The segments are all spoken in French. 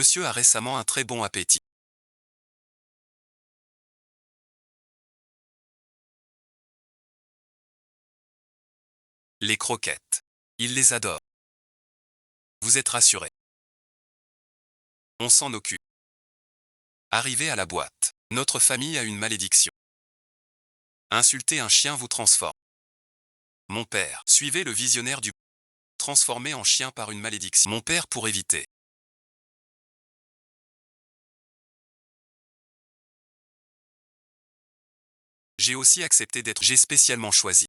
Monsieur a récemment un très bon appétit. Les croquettes. Il les adore. Vous êtes rassuré. On s'en occupe. Arrivé à la boîte. Notre famille a une malédiction. Insulter un chien vous transforme. Mon père. Suivez le visionnaire du transformé en chien par une malédiction. Mon père pour éviter. J'ai aussi accepté d'être. J'ai spécialement choisi.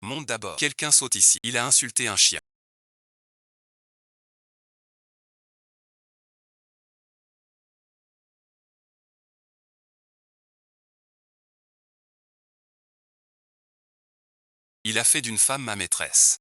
Monte d'abord. Quelqu'un saute ici. Il a insulté un chien. Il a fait d'une femme ma maîtresse.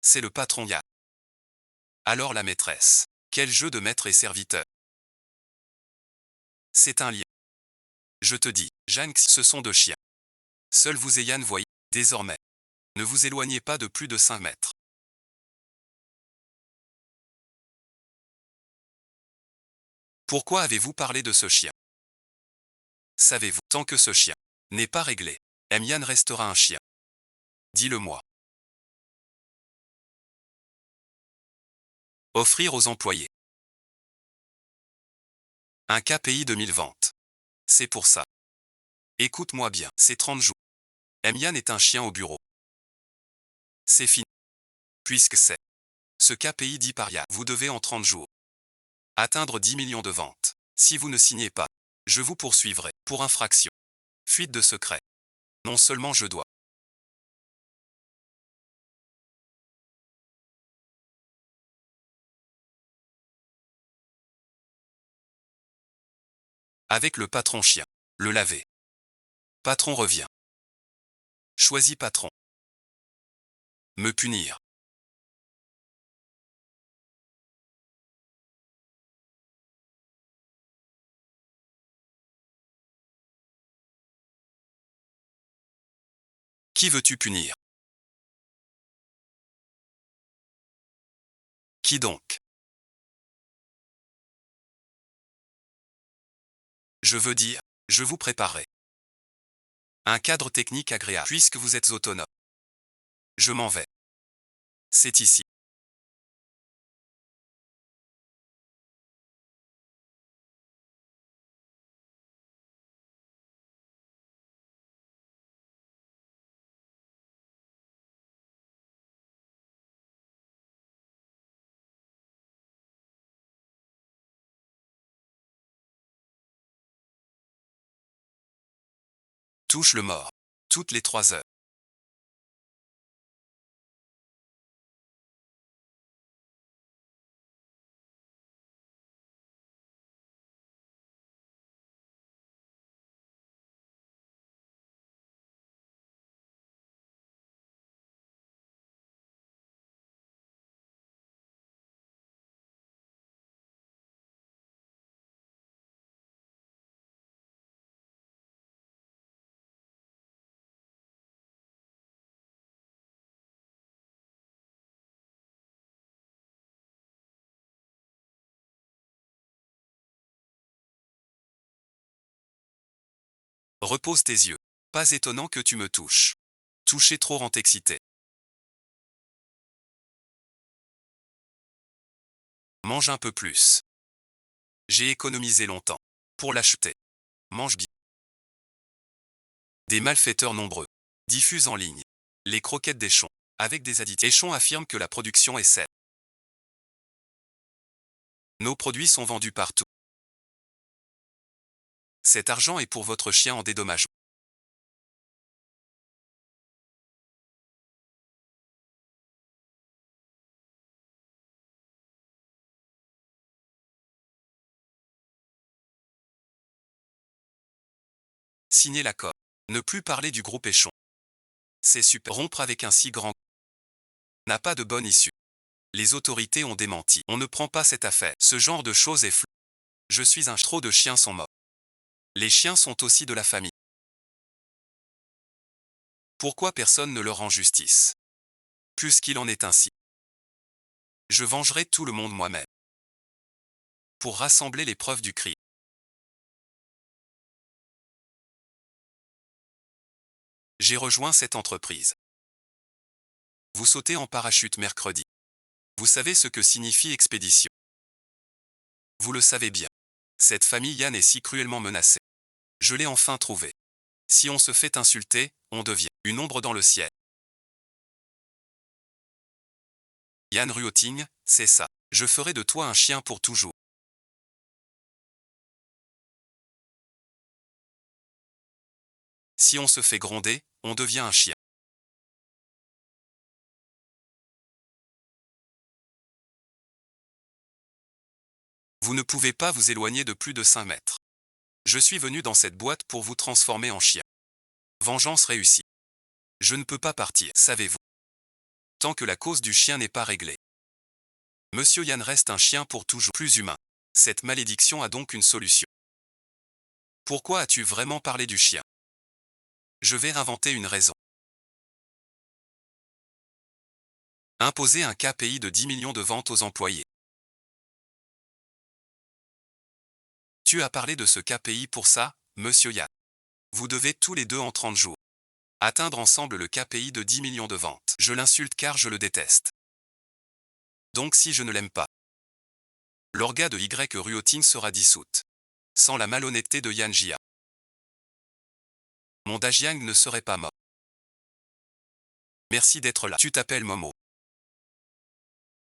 C'est le patron Ya. Alors la maîtresse. Quel jeu de maître et serviteur. C'est un lien. Je te dis, Jeanne, ce sont deux chiens. Seul vous et Yann voyez. Désormais. Ne vous éloignez pas de plus de 5 mètres. Pourquoi avez-vous parlé de ce chien? Savez-vous, tant que ce chien n'est pas réglé, Yann restera un chien. Dis-le-moi. Offrir aux employés. Un KPI de 1000 ventes. C'est pour ça. Écoute-moi bien, c'est 30 jours. Yann est un chien au bureau. C'est fini. Puisque c'est ce KPI dit par Ya, vous devez en 30 jours atteindre 10 millions de ventes. Si vous ne signez pas, je vous poursuivrai pour infraction. Fuite de secret. Non seulement je dois. Avec le patron chien. Le laver. Patron revient. Choisis patron. Me punir. Qui veux-tu punir? Qui donc? Je veux dire, je vous préparerai un cadre technique agréable puisque vous êtes autonome. Je m'en vais. C'est ici. Touche le mort. Toutes les 3 heures. Repose tes yeux. Pas étonnant que tu me touches. Toucher trop rend excité. Mange un peu plus. J'ai économisé longtemps. Pour l'acheter. Mange bien. Des malfaiteurs nombreux. Diffusent en ligne. Les croquettes d'Échon. Avec des additifs. Échon affirme que la production est saine. Nos produits sont vendus partout. Cet argent est pour votre chien en dédommagement. Signer l'accord. Ne plus parler du groupe Échon. C'est super. Rompre avec un si grand n'a pas de bonne issue. Les autorités ont démenti. On ne prend pas cette affaire. Ce genre de choses est flou. Je suis un trop de chiens sont morts. Les chiens sont aussi de la famille. Pourquoi personne ne leur rend justice? Puisqu'il en est ainsi. Je vengerai tout le monde moi-même. Pour rassembler les preuves du crime. J'ai rejoint cette entreprise. Vous sautez en parachute mercredi. Vous savez ce que signifie expédition. Vous le savez bien. Cette famille Yann est si cruellement menacée. Je l'ai enfin trouvée. Si on se fait insulter, on devient une ombre dans le ciel. Yann Ruoting, c'est ça. Je ferai de toi un chien pour toujours. Si on se fait gronder, on devient un chien. Vous ne pouvez pas vous éloigner de plus de 5 mètres. Je suis venu dans cette boîte pour vous transformer en chien. Vengeance réussie. Je ne peux pas partir, savez-vous. Tant que la cause du chien n'est pas réglée. Monsieur Yann reste un chien pour toujours plus humain. Cette malédiction a donc une solution. Pourquoi as-tu vraiment parlé du chien? Je vais inventer une raison. Imposer un KPI de 10 millions de ventes aux employés. Tu as parlé de ce KPI pour ça, monsieur Yann. Vous devez tous les deux en 30 jours atteindre ensemble le KPI de 10 millions de ventes. Je l'insulte car je le déteste. Donc si je ne l'aime pas, l'orga de Y Ruoting sera dissoute. Sans la malhonnêteté de Yan Jia. Mon Dajiang ne serait pas mort. Merci d'être là. Tu t'appelles Momo.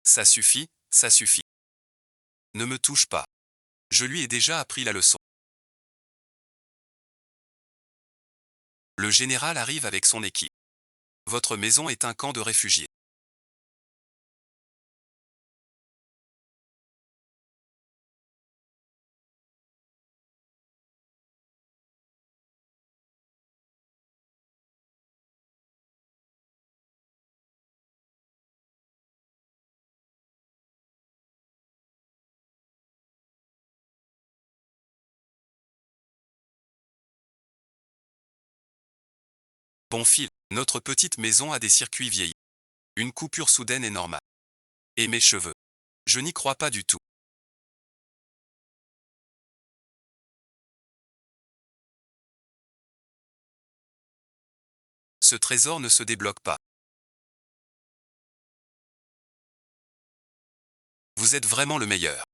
Ça suffit, ça suffit. Ne me touche pas. Je lui ai déjà appris la leçon. Le général arrive avec son équipe. Votre maison est un camp de réfugiés. Bon fil, notre petite maison a des circuits vieillis. Une coupure soudaine est normale. Et mes cheveux. Je n'y crois pas du tout. Ce trésor ne se débloque pas. Vous êtes vraiment le meilleur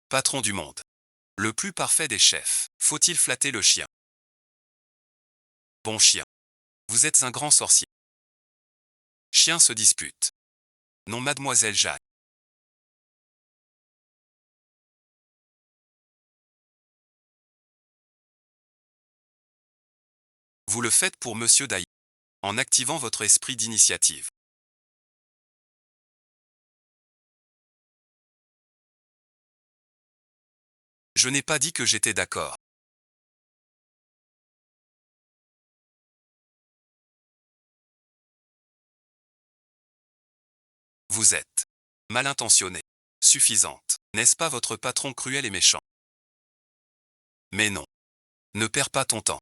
patron du monde. Le plus parfait des chefs. Faut-il flatter le chien? Bon chien. Vous êtes un grand sorcier. Chien se dispute. Non, mademoiselle Jeanne. Vous le faites pour monsieur Dai. En activant votre esprit d'initiative. Je n'ai pas dit que j'étais d'accord. Vous êtes mal intentionné. Suffisante. N'est-ce pas votre patron cruel et méchant? Mais non. Ne perds pas ton temps.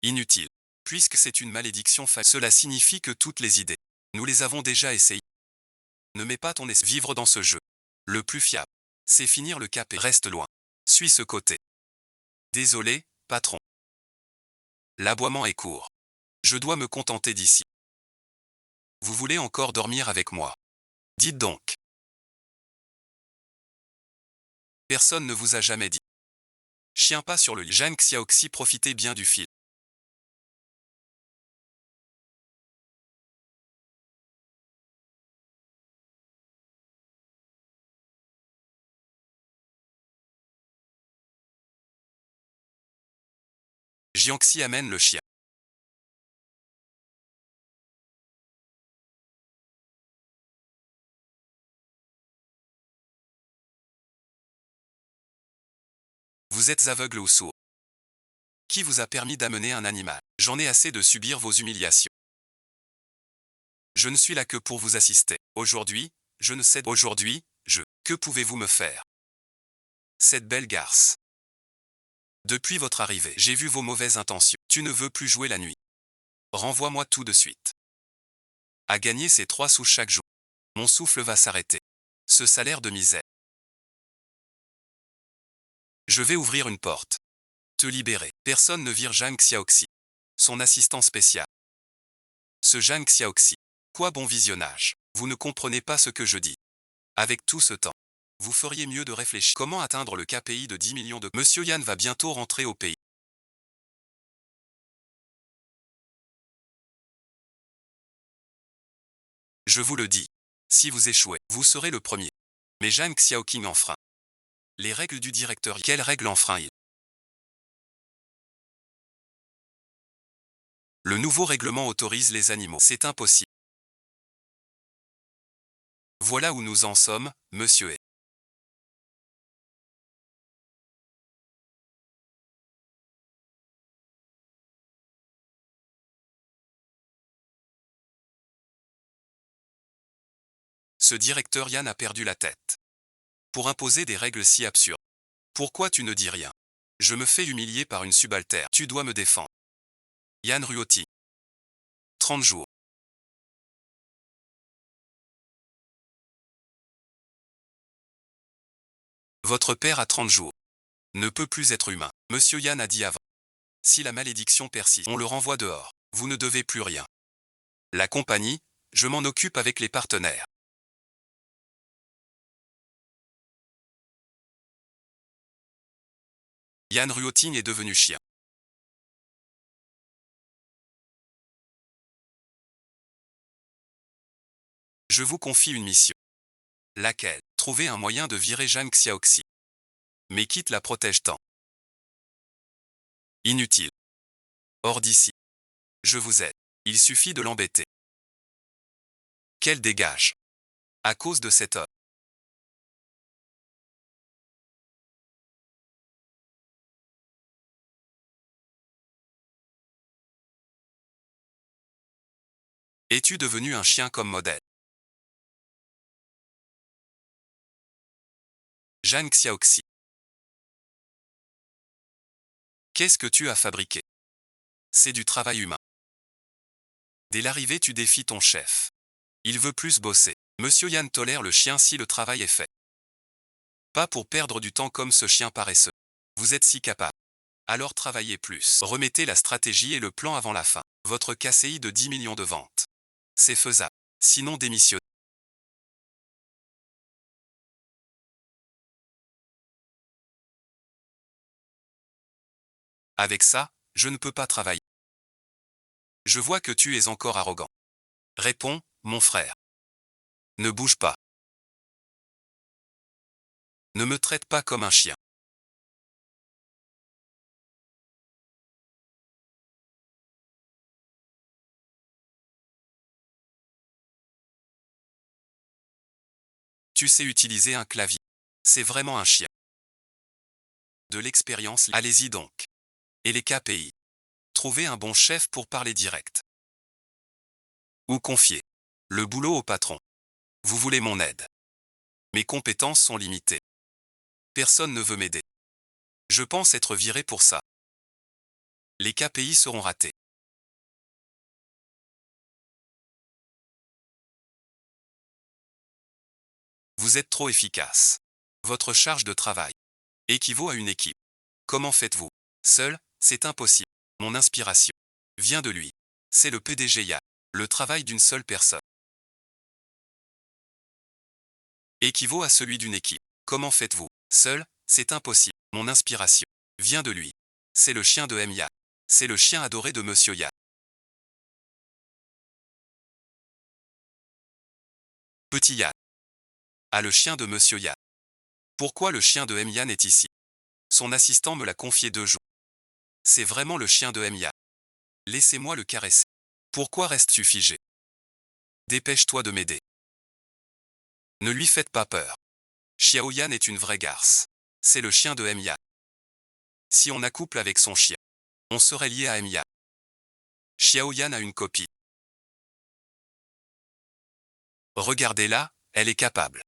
Inutile. Puisque c'est une malédiction cela signifie que toutes les idées, nous les avons déjà essayées. Ne mets pas ton esprit vivre dans ce jeu. Le plus fiable, c'est finir le cap et reste loin. Suis ce côté. Désolé, patron. L'aboiement est court. Je dois me contenter d'ici. Vous voulez encore dormir avec moi? Dites donc. Personne ne vous a jamais dit. Chien pas sur le lit. Jeanne Xiaoxi, profitez bien du fil. Jiangxi amène le chien. Vous êtes aveugle ou sourd? Qui vous a permis d'amener un animal? J'en ai assez de subir vos humiliations. Je ne suis là que pour vous assister. Aujourd'hui, je ne sais. Aujourd'hui, je. Que pouvez-vous me faire? Cette belle garce. Depuis votre arrivée, j'ai vu vos mauvaises intentions. Tu ne veux plus jouer la nuit. Renvoie-moi tout de suite. À gagner ces 3 sous chaque jour. Mon souffle va s'arrêter. Ce salaire de misère. Je vais ouvrir une porte. Te libérer. Personne ne vire Zhang Xiaoxi. Son assistant spécial. Ce Zhang Xiaoxi. Quoi bon visionnage. Vous ne comprenez pas ce que je dis. Avec tout ce temps, vous feriez mieux de réfléchir. Comment atteindre le KPI de 10 millions de... Monsieur Yan va bientôt rentrer au pays. Je vous le dis. Si vous échouez, vous serez le premier. Mais Zhang Xiaoqing enfreint les règles du directeur. Quelles règles enfreint-il? Le nouveau règlement autorise les animaux. C'est impossible. Voilà où nous en sommes, monsieur. Ce directeur Yan a perdu la tête. Pour imposer des règles si absurdes. Pourquoi tu ne dis rien? Je me fais humilier par une subalterne. Tu dois me défendre. Yan Ruoti. 30 jours. Votre père a 30 jours. Ne peut plus être humain. Monsieur Yan a dit avant. Si la malédiction persiste, on le renvoie dehors. Vous ne devez plus rien. La compagnie, je m'en occupe avec les partenaires. Yan Ruoting est devenu chien. Je vous confie une mission. Laquelle? Trouver un moyen de virer Zhang Xiaoxi. Mais quitte la protège tant. Inutile. Hors d'ici. Je vous aide. Il suffit de l'embêter. Qu'elle dégage. À cause de cet homme. Es-tu devenu un chien comme modèle? Zhang Xiaoxi. Qu'est-ce que tu as fabriqué? C'est du travail humain. Dès l'arrivée, tu défies ton chef. Il veut plus bosser. Monsieur Yan tolère le chien si le travail est fait. Pas pour perdre du temps comme ce chien paresseux. Vous êtes si capable. Alors travaillez plus. Remettez la stratégie et le plan avant la fin. Votre KCI de 10 millions de ventes. C'est faisable. Sinon démissionnez. Avec ça, je ne peux pas travailler. Je vois que tu es encore arrogant. Réponds, mon frère. Ne bouge pas. Ne me traite pas comme un chien. Tu sais utiliser un clavier. C'est vraiment un chien. De l'expérience, allez-y donc. Et les KPI. Trouvez un bon chef pour parler direct. Ou confier le boulot au patron. Vous voulez mon aide. Mes compétences sont limitées. Personne ne veut m'aider. Je pense être viré pour ça. Les KPI seront ratés. Vous êtes trop efficace. Votre charge de travail équivaut à une équipe. Comment faites-vous? Seul, c'est impossible. Mon inspiration vient de lui. C'est le PDG Yan. Le travail d'une seule personne équivaut à celui d'une équipe. Comment faites-vous? Seul, c'est impossible. Mon inspiration vient de lui. C'est le chien de M. Yan. C'est le chien adoré de Monsieur Yan. Petit Yan. Ah, le chien de Monsieur Yan. Pourquoi le chien de M. Yan est ici? Son assistant me l'a confié 2 jours. C'est vraiment le chien de M. Yan. Laissez-moi le caresser. Pourquoi restes-tu figé? Dépêche-toi de m'aider. Ne lui faites pas peur. Xiao Yan est une vraie garce. C'est le chien de M. Yan. Si on accouple avec son chien, On serait lié à Emiya. Xiaoyan a une copie. Regardez-la, elle est capable.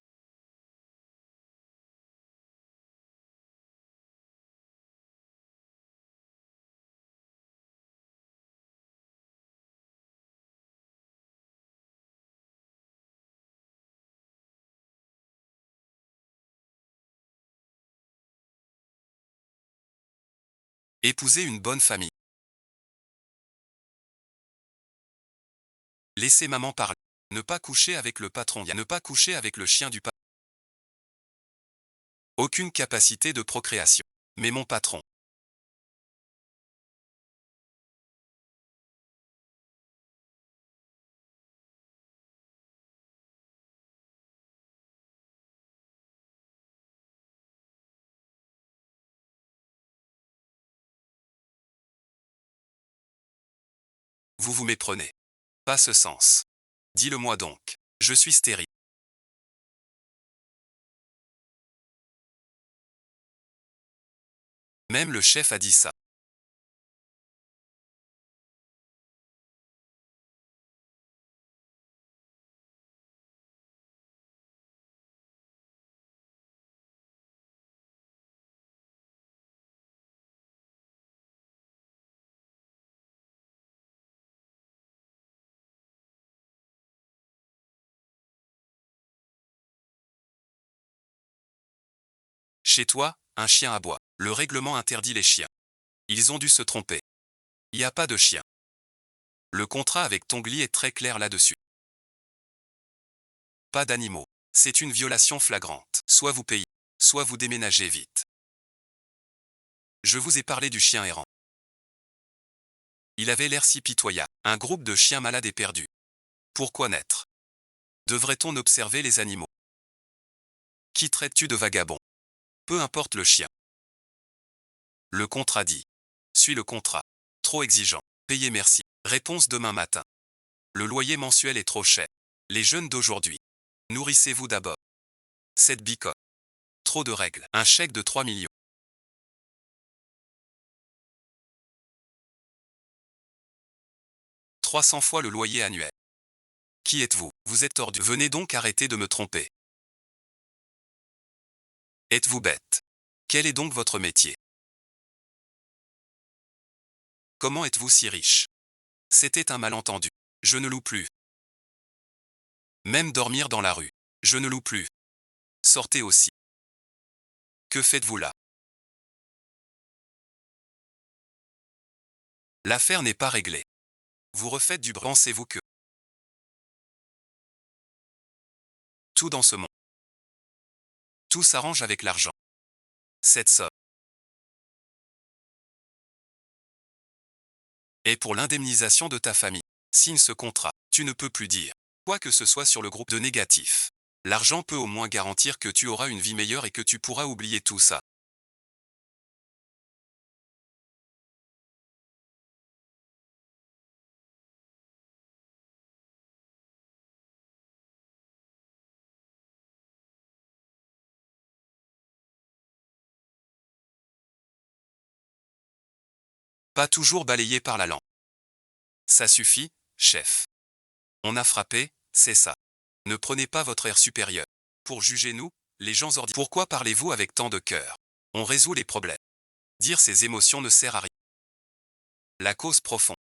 Épouser une bonne famille. Laissez maman parler. Ne pas coucher avec le patron. Ne pas coucher avec le chien du patron. Aucune capacité de procréation. Mais mon patron. Vous vous méprenez. Pas ce sens. Dis-le-moi donc. Je suis stérile. Même le chef a dit ça. Chez toi, un chien aboie. Le règlement interdit les chiens. Ils ont dû se tromper. Il n'y a pas de chien. Le contrat avec Tongli est très clair là-dessus. Pas d'animaux. C'est une violation flagrante. Soit vous payez, soit vous déménagez vite. Je vous ai parlé du chien errant. Il avait l'air si pitoyable. Un groupe de chiens malades et perdus. Pourquoi naître? Devrait-on observer les animaux? Qui traites-tu de vagabond? Peu importe le chien. Le contrat dit. Suis le contrat. Trop exigeant. Payez merci. Réponse demain matin. Le loyer mensuel est trop cher. Les jeunes d'aujourd'hui. Nourrissez-vous d'abord. Cette bicoque. Trop de règles. Un chèque de 3 millions. 300 fois le loyer annuel. Qui êtes-vous? Vous êtes tordu. Venez donc arrêter de me tromper. Êtes-vous bête? Quel est donc votre métier? Comment êtes-vous si riche? C'était un malentendu. Je ne loue plus. Même dormir dans la rue. Je ne loue plus. Sortez aussi. Que faites-vous là? L'affaire n'est pas réglée. Vous refaites du pensez-vous que tout dans ce monde, tout s'arrange avec l'argent. Cette somme est pour l'indemnisation de ta famille. Signe ce contrat. Tu ne peux plus dire quoi que ce soit sur le groupe de négatif. L'argent peut au moins garantir que tu auras une vie meilleure et que tu pourras oublier tout ça. Pas toujours balayé par la lampe. Ça suffit, chef. On a frappé, c'est ça. Ne prenez pas votre air supérieur. Pour juger nous, les gens ordinaires. Pourquoi parlez-vous avec tant de cœur? On résout les problèmes. Dire ses émotions ne sert à rien. La cause profonde,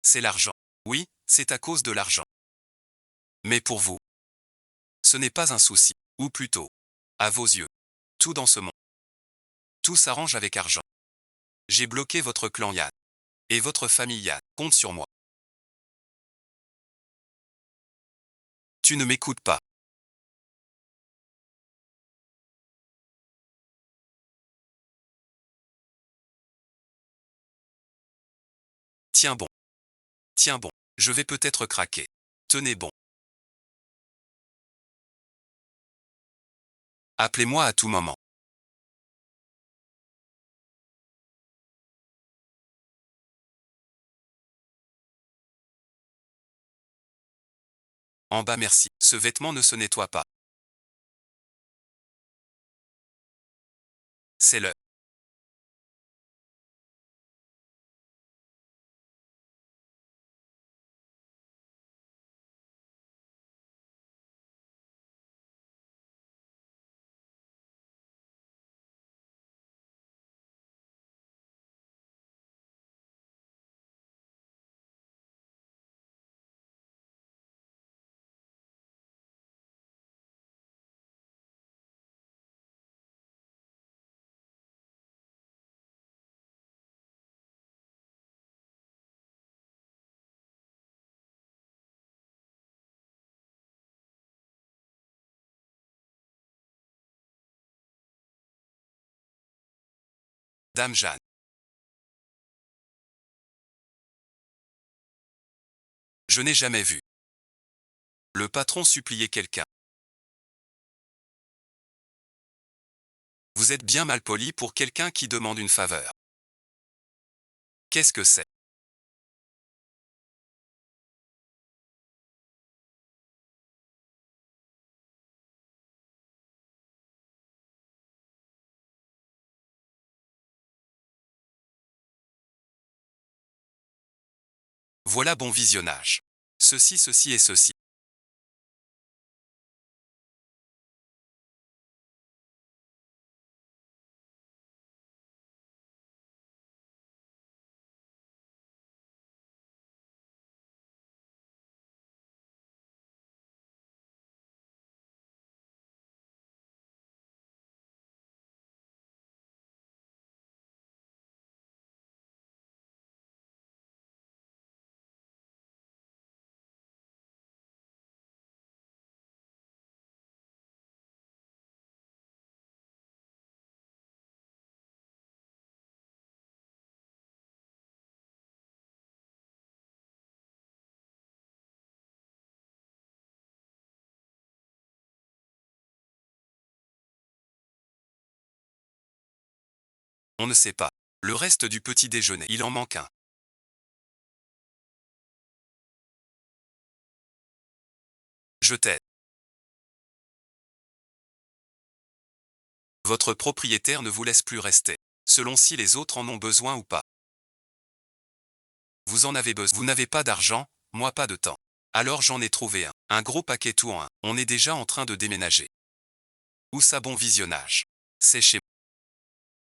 c'est l'argent. Oui, c'est à cause de l'argent. Mais pour vous, ce n'est pas un souci. Ou plutôt, à vos yeux, tout dans ce monde, tout s'arrange avec argent. J'ai bloqué votre clan Yann. Et votre famille Yann. Compte sur moi. Tu ne m'écoutes pas. Tiens bon. Tiens bon. Je vais peut-être craquer. Tenez bon. Appelez-moi à tout moment. En bas merci. Ce vêtement ne se nettoie pas. C'est le Dame Jeanne. Je n'ai jamais vu. Le patron suppliait quelqu'un. Vous êtes bien malpoli pour quelqu'un qui demande une faveur. Qu'est-ce que c'est? Voilà bon visionnage. Ceci et ceci. On ne sait pas. Le reste du petit déjeuner, il en manque un. Je t'aide. Votre propriétaire ne vous laisse plus rester, selon si les autres en ont besoin ou pas. Vous en avez besoin. Vous n'avez pas d'argent, moi pas de temps. Alors j'en ai trouvé un. Un gros paquet tout en un. On est déjà en train de déménager. Où ça bon visionnage? C'est chez moi.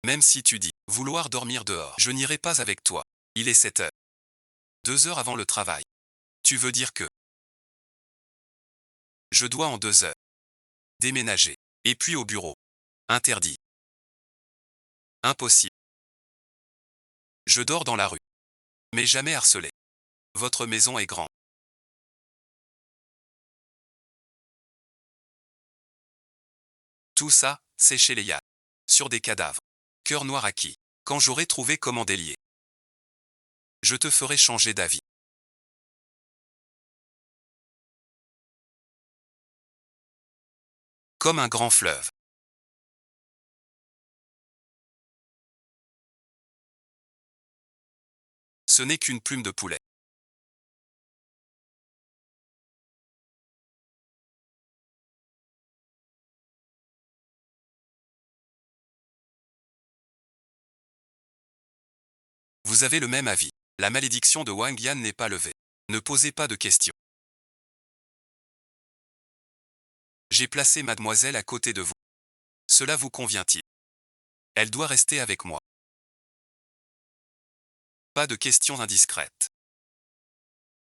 Même si tu dis vouloir dormir dehors, je n'irai pas avec toi. Il est 7 heures. 2 heures avant le travail. Tu veux dire que je dois en 2 heures déménager. Et puis au bureau. Interdit. Impossible. Je dors dans la rue. Mais jamais harcelé. Votre maison est grande. Tout ça, c'est chez les Yann. Sur des cadavres. Cœur noir à qui? Quand j'aurai trouvé comment délier. Je te ferai changer d'avis. Comme un grand fleuve. Ce n'est qu'une plume de poulet. Vous avez le même avis. La malédiction de Wang Yan n'est pas levée. Ne posez pas de questions. J'ai placé mademoiselle à côté de vous. Cela vous convient-il? Elle doit rester avec moi. Pas de questions indiscrètes.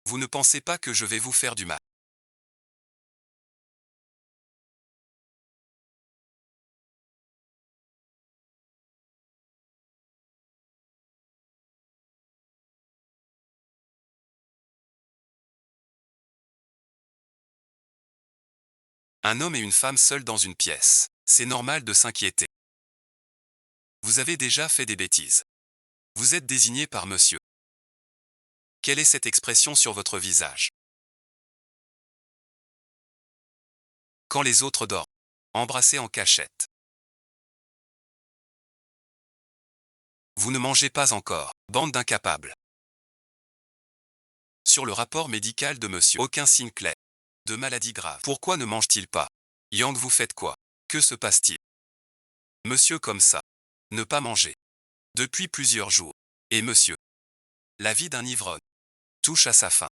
Vous ne pensez pas que je vais vous faire du mal? Un homme et une femme seuls dans une pièce. C'est normal de s'inquiéter. Vous avez déjà fait des bêtises. Vous êtes désigné par monsieur. Quelle est cette expression sur votre visage? Quand les autres dorment. Embrassez en cachette. Vous ne mangez pas encore. Bande d'incapables. Sur le rapport médical de monsieur, aucun signe clair de maladie grave. Pourquoi ne mange-t-il pas? Yang, vous faites quoi? Que se passe-t-il? Monsieur comme ça. Ne pas manger. Depuis plusieurs jours. Et monsieur. La vie d'un ivrogne. Touche à sa fin.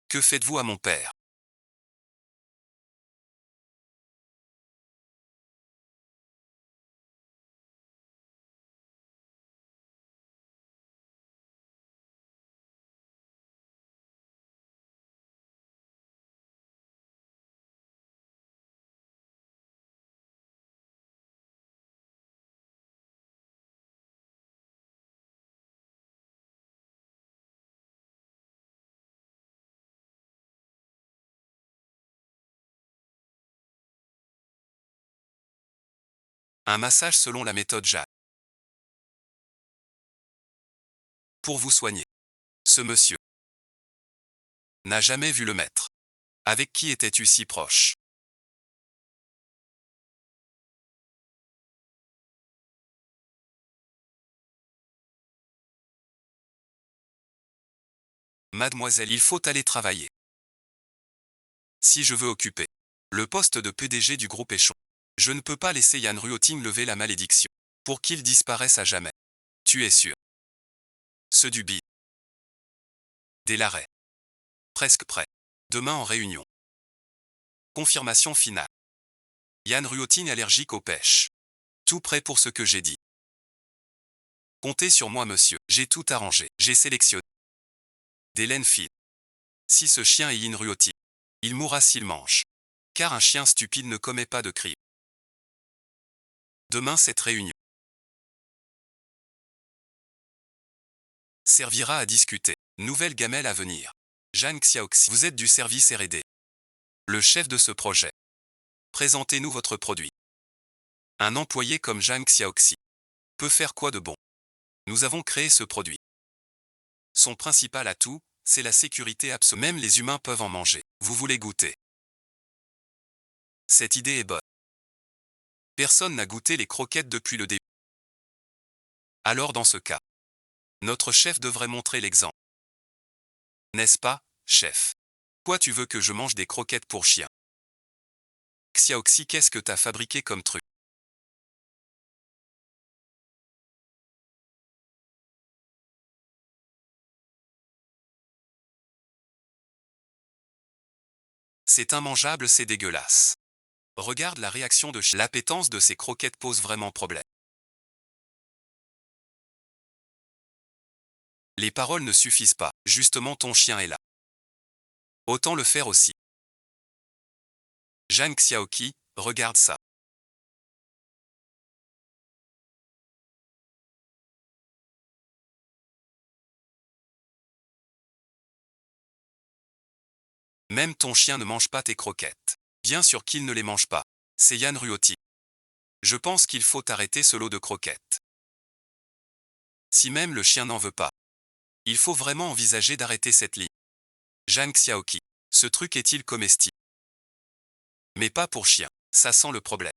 Que faites-vous à mon père? Un massage selon la méthode Jade. pour vous soigner. Ce monsieur n'a jamais vu le maître. Avec qui étais-tu si proche? Mademoiselle, il faut aller travailler. Si je veux occuper le poste de PDG du groupe Échon, je ne peux pas laisser Yann Ruoting lever la malédiction pour qu'il disparaisse à jamais. Tu es sûr? Ce du bi. Dès l'arrêt. Presque prêt. Demain en réunion. Confirmation finale. Yann Ruoting allergique aux pêches. Tout prêt pour ce que j'ai dit. Comptez sur moi, monsieur. J'ai tout arrangé. J'ai sélectionné des laines fines. Si ce chien est Yann Ruoting, il mourra s'il mange. Car un chien stupide ne commet pas de crime. Demain, cette réunion servira à discuter. Nouvelle gamelle à venir. Jeanne Xiaoxi, vous êtes du service R&D. Le chef de ce projet. Présentez-nous votre produit. Un employé comme Jeanne Xiaoxi peut faire quoi de bon? Nous avons créé ce produit. Son principal atout, c'est la sécurité absolue. Même les humains peuvent en manger. Vous voulez goûter? Cette idée est bonne. Personne n'a goûté les croquettes depuis le début. Alors dans ce cas, notre chef devrait montrer l'exemple. N'est-ce pas, chef? Quoi, tu veux que je mange des croquettes pour chien? Xiaoxi, qu'est-ce que t'as fabriqué comme truc? C'est immangeable, c'est dégueulasse. Regarde la réaction de chien. L'appétence de ces croquettes pose vraiment problème. Les paroles ne suffisent pas. Justement, ton chien est là. Autant le faire aussi. Jeanne Xiaoqi, regarde ça. Même ton chien ne mange pas tes croquettes. Bien sûr qu'il ne les mange pas. C'est Yann Ruoting. Je pense qu'il faut arrêter ce lot de croquettes. Si même le chien n'en veut pas, il faut vraiment envisager d'arrêter cette ligne. Jeanne Xiaoqi, ce truc est-il comestible? Mais pas pour chien, ça sent le problème.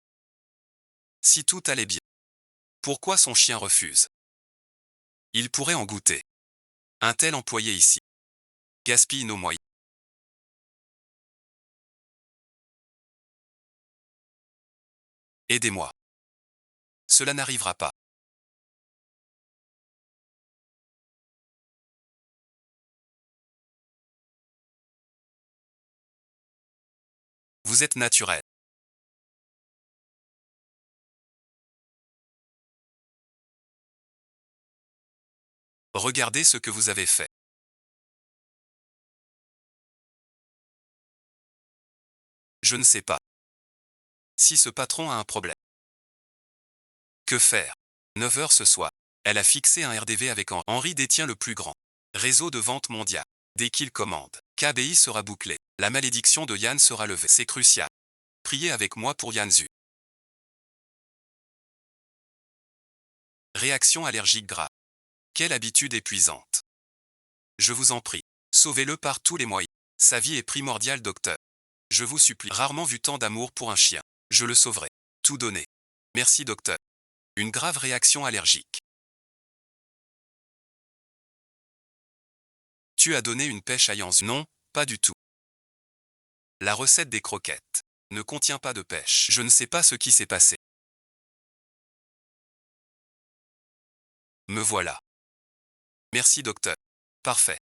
Si tout allait bien, pourquoi son chien refuse? Il pourrait en goûter. Un tel employé ici gaspille nos moyens. Aidez-moi. Cela n'arrivera pas. Vous êtes naturel. Regardez ce que vous avez fait. Je ne sais pas. Si ce patron a un problème. Que faire? 9 heures ce soir. Elle a fixé un RDV avec Henri. Henri détient le plus grand réseau de vente mondial. Dès qu'il commande, KBI sera bouclé. La malédiction de Yann sera levée. C'est crucial. Priez avec moi pour Yann Zu. Réaction allergique grave. Quelle habitude épuisante. Je vous en prie. Sauvez-le par tous les moyens. Sa vie est primordiale, docteur. Je vous supplie. Rarement vu tant d'amour pour un chien. Je le sauverai. Tout donner. Merci, docteur. Une grave réaction allergique. Tu as donné une pêche à Yanzu? Non, pas du tout. La recette des croquettes ne contient pas de pêche. Je ne sais pas ce qui s'est passé. Me voilà. Merci, docteur. Parfait.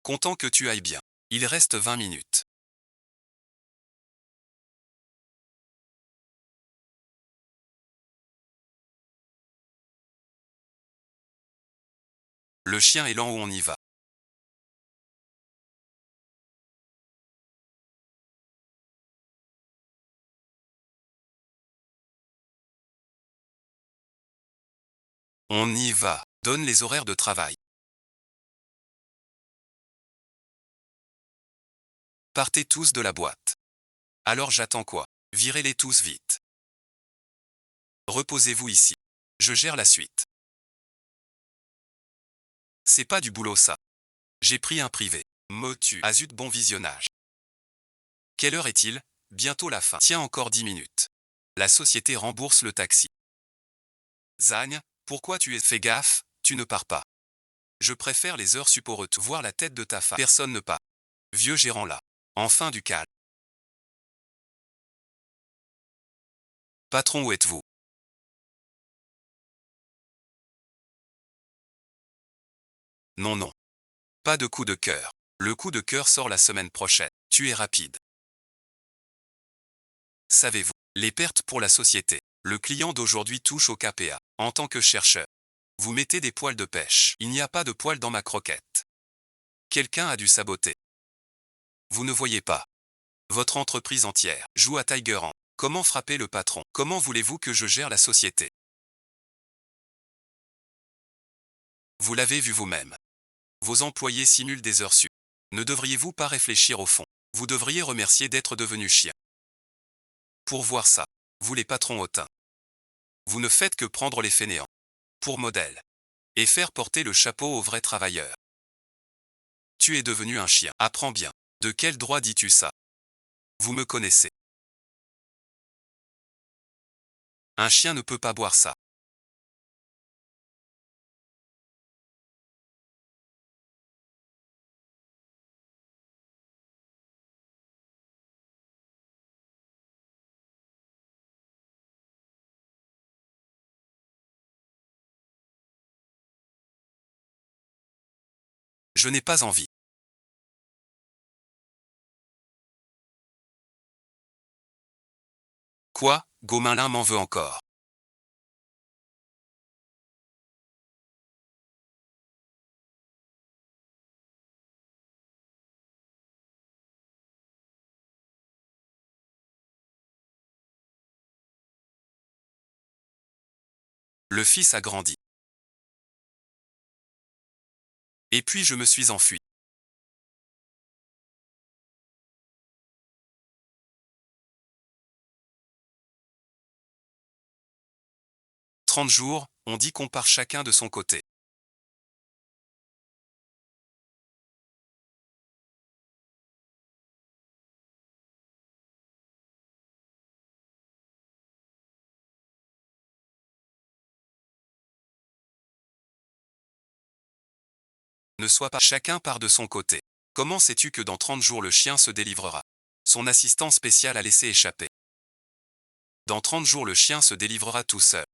Content que tu ailles bien. Il reste 20 minutes. Le chien est lent, où on y va. On y va. Donne les horaires de travail. Partez tous de la boîte. Alors j'attends quoi? Virez-les tous vite. Reposez-vous ici. Je gère la suite. C'est pas du boulot ça. J'ai pris un privé. Motu. Ah zut, bon visionnage. Quelle heure est-il? Bientôt la fin. Tiens, encore 10 minutes. La société rembourse le taxi. Zagne, pourquoi tu es... Fais gaffe, tu ne pars pas. Je préfère les heures sup au retour. Voir la tête de ta femme. Personne ne part. Vieux gérant là. Enfin du calme. Patron, où êtes-vous? Non, non. Pas de coup de cœur. Le coup de cœur sort la semaine prochaine. Tu es rapide. Savez-vous, les pertes pour la société. Le client d'aujourd'hui touche au KPA. En tant que chercheur, vous mettez des poils de pêche. Il n'y a pas de poils dans ma croquette. Quelqu'un a dû saboter. Vous ne voyez pas. Votre entreprise entière joue à Tiger. Comment frapper le patron? Comment voulez-vous que je gère la société? Vous l'avez vu vous-même. Vos employés simulent des heures sup. Ne devriez-vous pas réfléchir au fond? Vous devriez remercier d'être devenu chien. Pour voir ça, vous les patrons hautains. Vous ne faites que prendre les fainéants pour modèle et faire porter le chapeau aux vrais travailleurs. Tu es devenu un chien. Apprends bien. De quel droit dis-tu ça? Vous me connaissez. Un chien ne peut pas boire ça. Je n'ai pas envie. Quoi, Gomelin m'en veut encore? Le fils a grandi. Et puis je me suis enfui. 30 jours, on dit qu'on part chacun de son côté. Ne sois pas chacun part de son côté. Comment sais-tu que dans 30 jours le chien se délivrera? Son assistant spécial a laissé échapper. Dans 30 jours le chien se délivrera tout seul.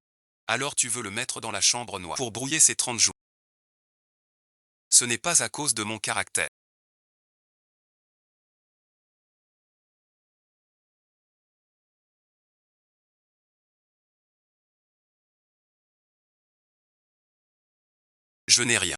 Alors tu veux le mettre dans la chambre noire pour brouiller ces 30 jours. Ce n'est pas à cause de mon caractère. Je n'ai rien.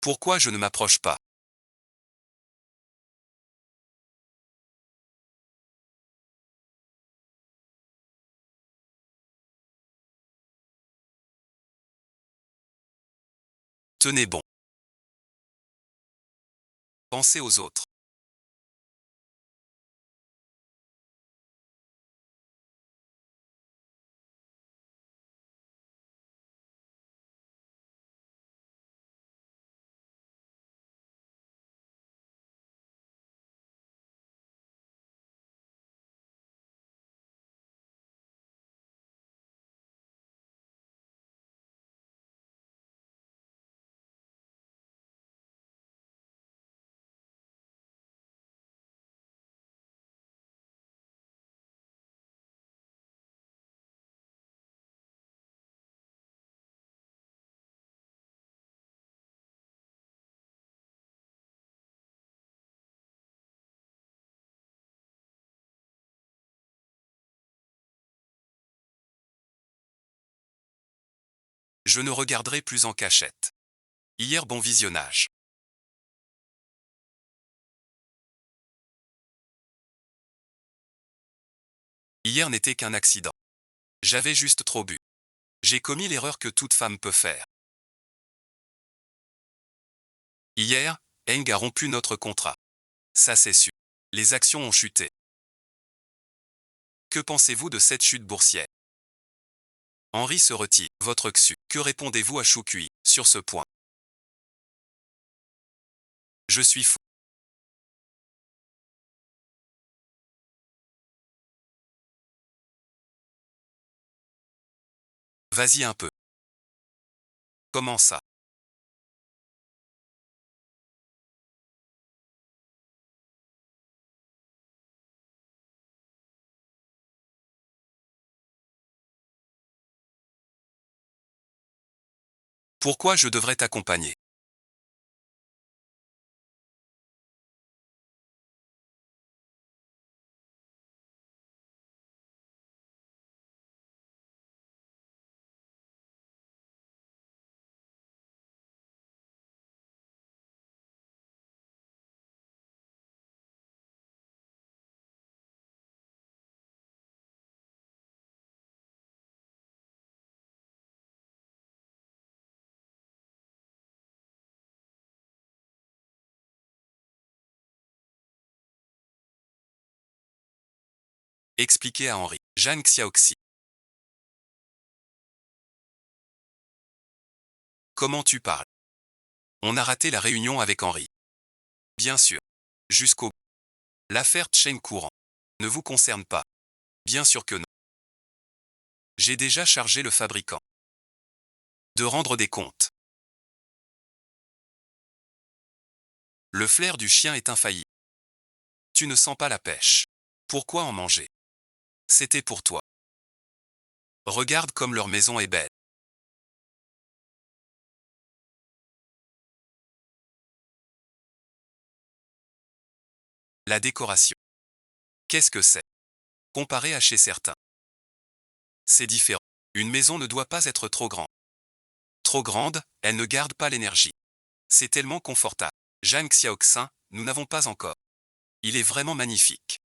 Pourquoi je ne m'approche pas? Tenez bon. Pensez aux autres. Je ne regarderai plus en cachette. Hier, bon visionnage. Hier n'était qu'un accident. J'avais juste trop bu. J'ai commis l'erreur que toute femme peut faire. Hier, Eng a rompu notre contrat. Ça c'est sûr. Les actions ont chuté. Que pensez-vous de cette chute boursière? Henri se retire. Votre XU. Que répondez-vous à Choukui sur ce point? Je suis fou. Vas-y un peu. Comment ça? Pourquoi je devrais t'accompagner? Expliquez à Henri. Jeanne Xiaoxi. Comment tu parles? On a raté la réunion avec Henri. Bien sûr. Jusqu'au bout. L'affaire Chen Courant ne vous concerne pas. Bien sûr que non. J'ai déjà chargé le fabricant de rendre des comptes. Le flair du chien est infaillible. Tu ne sens pas la pêche. Pourquoi en manger? C'était pour toi. Regarde comme leur maison est belle. La décoration. Qu'est-ce que c'est? Comparé à chez certains. C'est différent. Une maison ne doit pas être trop grande. Trop grande, elle ne garde pas l'énergie. C'est tellement confortable. Jeanne Xiaoxin, nous n'avons pas encore. Il est vraiment magnifique.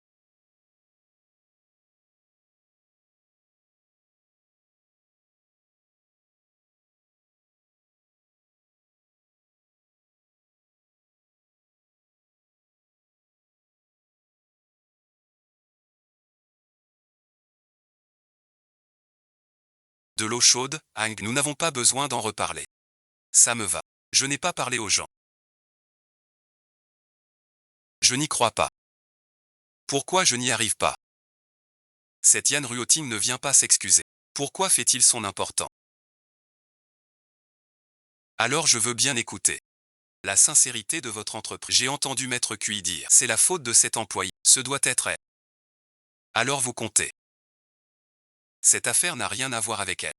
De l'eau chaude, Hang, nous n'avons pas besoin d'en reparler. Ça me va. Je n'ai pas parlé aux gens. Je n'y crois pas. Pourquoi je n'y arrive pas? Cet Yann Ruoting ne vient pas s'excuser. Pourquoi fait-il son important? Alors je veux bien écouter. La sincérité de votre entreprise. J'ai entendu Maître Cui dire. C'est la faute de cet employé. Ce doit être elle. Alors vous comptez. Cette affaire n'a rien à voir avec elle.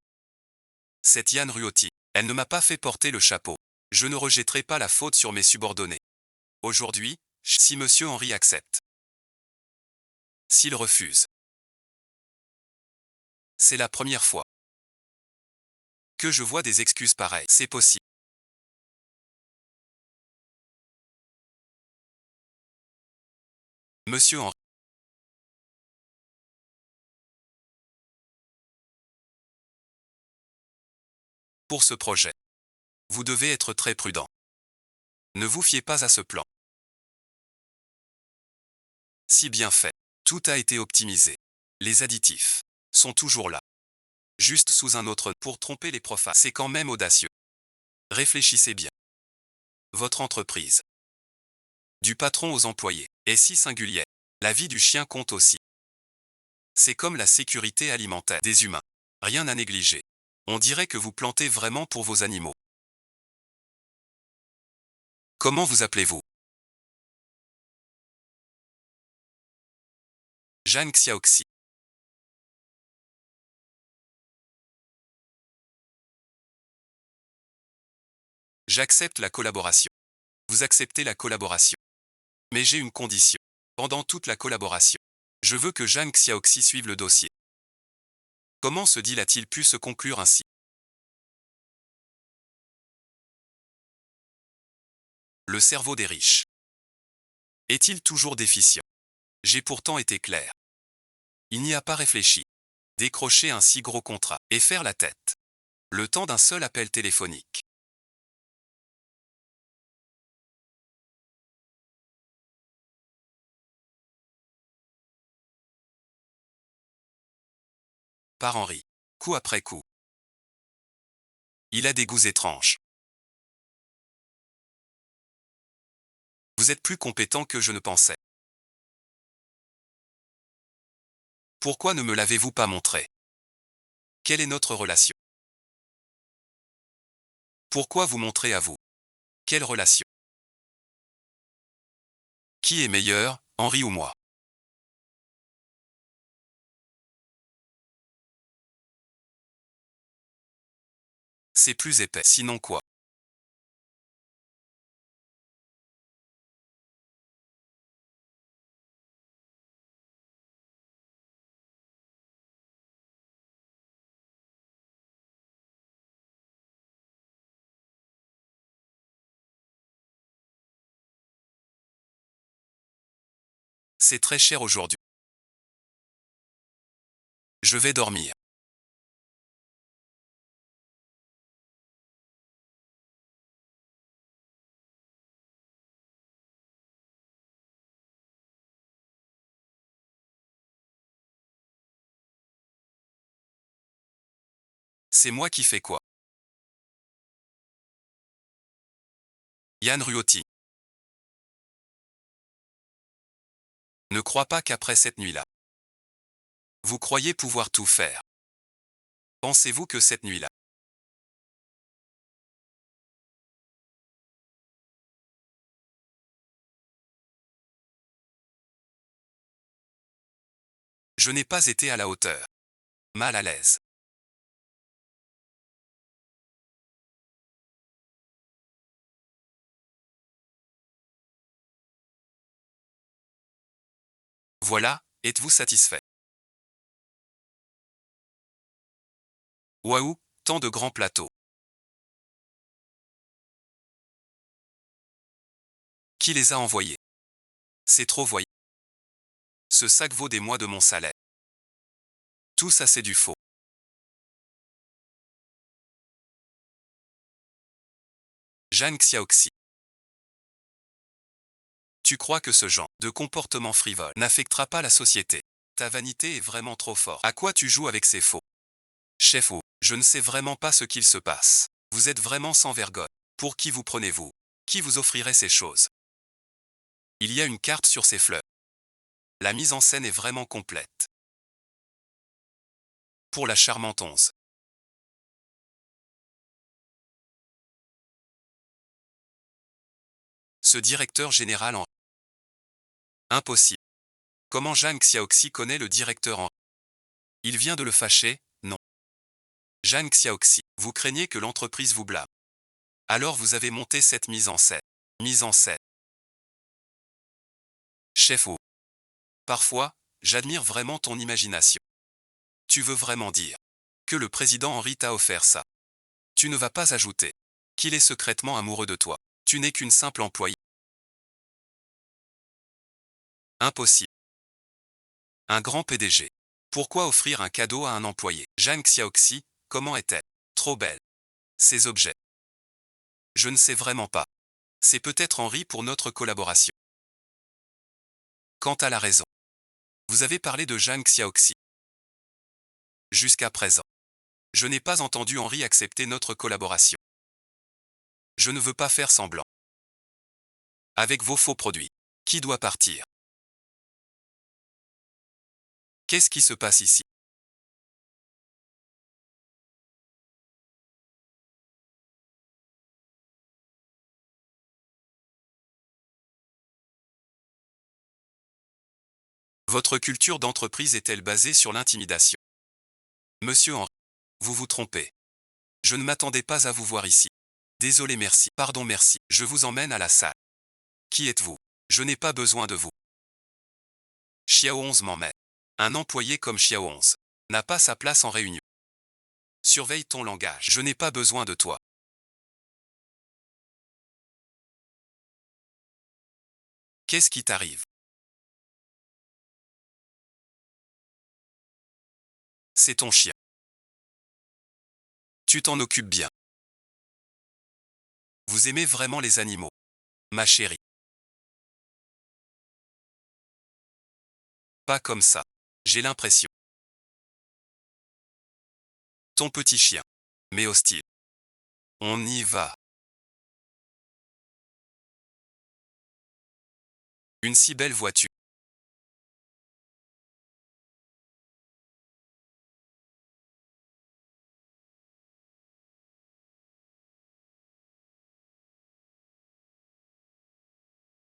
Cette Yann Ruoting. Elle ne m'a pas fait porter le chapeau. Je ne rejetterai pas la faute sur mes subordonnés. Aujourd'hui, si Monsieur Henri accepte. S'il refuse. C'est la première fois que je vois des excuses pareilles. C'est possible. Monsieur Henri. Pour ce projet, vous devez être très prudent. Ne vous fiez pas à ce plan. Si bien fait. Tout a été optimisé. Les additifs sont toujours là. Juste sous un autre pour tromper les profanes. C'est quand même audacieux. Réfléchissez bien. Votre entreprise. Du patron aux employés est si singulière. La vie du chien compte aussi. C'est comme la sécurité alimentaire des humains. Rien à négliger. On dirait que vous plantez vraiment pour vos animaux. Comment vous appelez-vous? Jeanne Xiaoxi. J'accepte la collaboration. Vous acceptez la collaboration. Mais j'ai une condition. Pendant toute la collaboration, je veux que Jeanne Xiaoxi suive le dossier. Comment ce deal a-t-il pu se conclure ainsi? cerveau des riches est-il toujours déficient? J'ai pourtant été clair. Il n'y a pas réfléchi. Décrocher un si gros contrat et faire la tête. Le temps d'un seul appel téléphonique. Par Henri. Coup après coup. Il a des goûts étranges. Vous êtes plus compétent que je ne pensais. Pourquoi ne me l'avez-vous pas montré? Quelle est notre relation? Pourquoi vous montrer à vous? Quelle relation? Qui est meilleur, Henri ou moi? C'est plus épais, sinon quoi? C'est très cher aujourd'hui. Je vais dormir. C'est moi qui fais quoi? Yann Ruotti. Ne crois pas qu'après cette nuit-là, vous croyez pouvoir tout faire. Pensez-vous que cette nuit-là, je n'ai pas été à la hauteur. Mal à l'aise. Voilà, êtes-vous satisfait? Waouh, tant de grands plateaux. Qui les a envoyés? C'est trop voyant. Ce sac vaut des mois de mon salaire. Tout ça c'est du faux. Jeanne Xiaoxi. Tu crois que ce genre de comportement frivole n'affectera pas la société? Ta vanité est vraiment trop forte. À quoi tu joues avec ces faux? Chef ou, je ne sais vraiment pas ce qu'il se passe. Vous êtes vraiment sans vergogne. Pour qui vous prenez-vous? Qui vous offrirait ces choses? Il y a une carte sur ces fleurs. La mise en scène est vraiment complète. Pour la charmante 11. Ce directeur général en... Impossible. Comment Jeanne Xiaoxi connaît le directeur en... Il vient de le fâcher, non. Jeanne Xiaoxi, vous craignez que l'entreprise vous blâme. Alors vous avez monté cette mise en scène. Mise en scène. Chef ou. Parfois, j'admire vraiment ton imagination. Tu veux vraiment dire que le président Henri t'a offert ça? Tu ne vas pas ajouter qu'il est secrètement amoureux de toi. Tu n'es qu'une simple employée. Impossible. Un grand PDG. Pourquoi offrir un cadeau à un employé? Jeanne Xiaoxi, comment est-elle? Trop belle. Ces objets. Je ne sais vraiment pas. C'est peut-être Henri pour notre collaboration. Quant à la raison. Vous avez parlé de Jeanne Xiaoxi. Jusqu'à présent. Je n'ai pas entendu Henri accepter notre collaboration. Je ne veux pas faire semblant. Avec vos faux produits. Qui doit partir? Qu'est-ce qui se passe ici? Votre culture d'entreprise est-elle basée sur l'intimidation? Monsieur Henri, vous vous trompez. Je ne m'attendais pas à vous voir ici. Désolé, merci. Pardon, merci. Je vous emmène à la salle. Qui êtes-vous? Je n'ai pas besoin de vous. Xiao 11 m'emmène. Un employé comme Xiao 11 n'a pas sa place en réunion. Surveille ton langage. Je n'ai pas besoin de toi. Qu'est-ce qui t'arrive? C'est ton chien. Tu t'en occupes bien. Vous aimez vraiment les animaux, ma chérie. Pas comme ça. J'ai l'impression. Ton petit chien. Mais hostile. On y va. Une si belle voiture.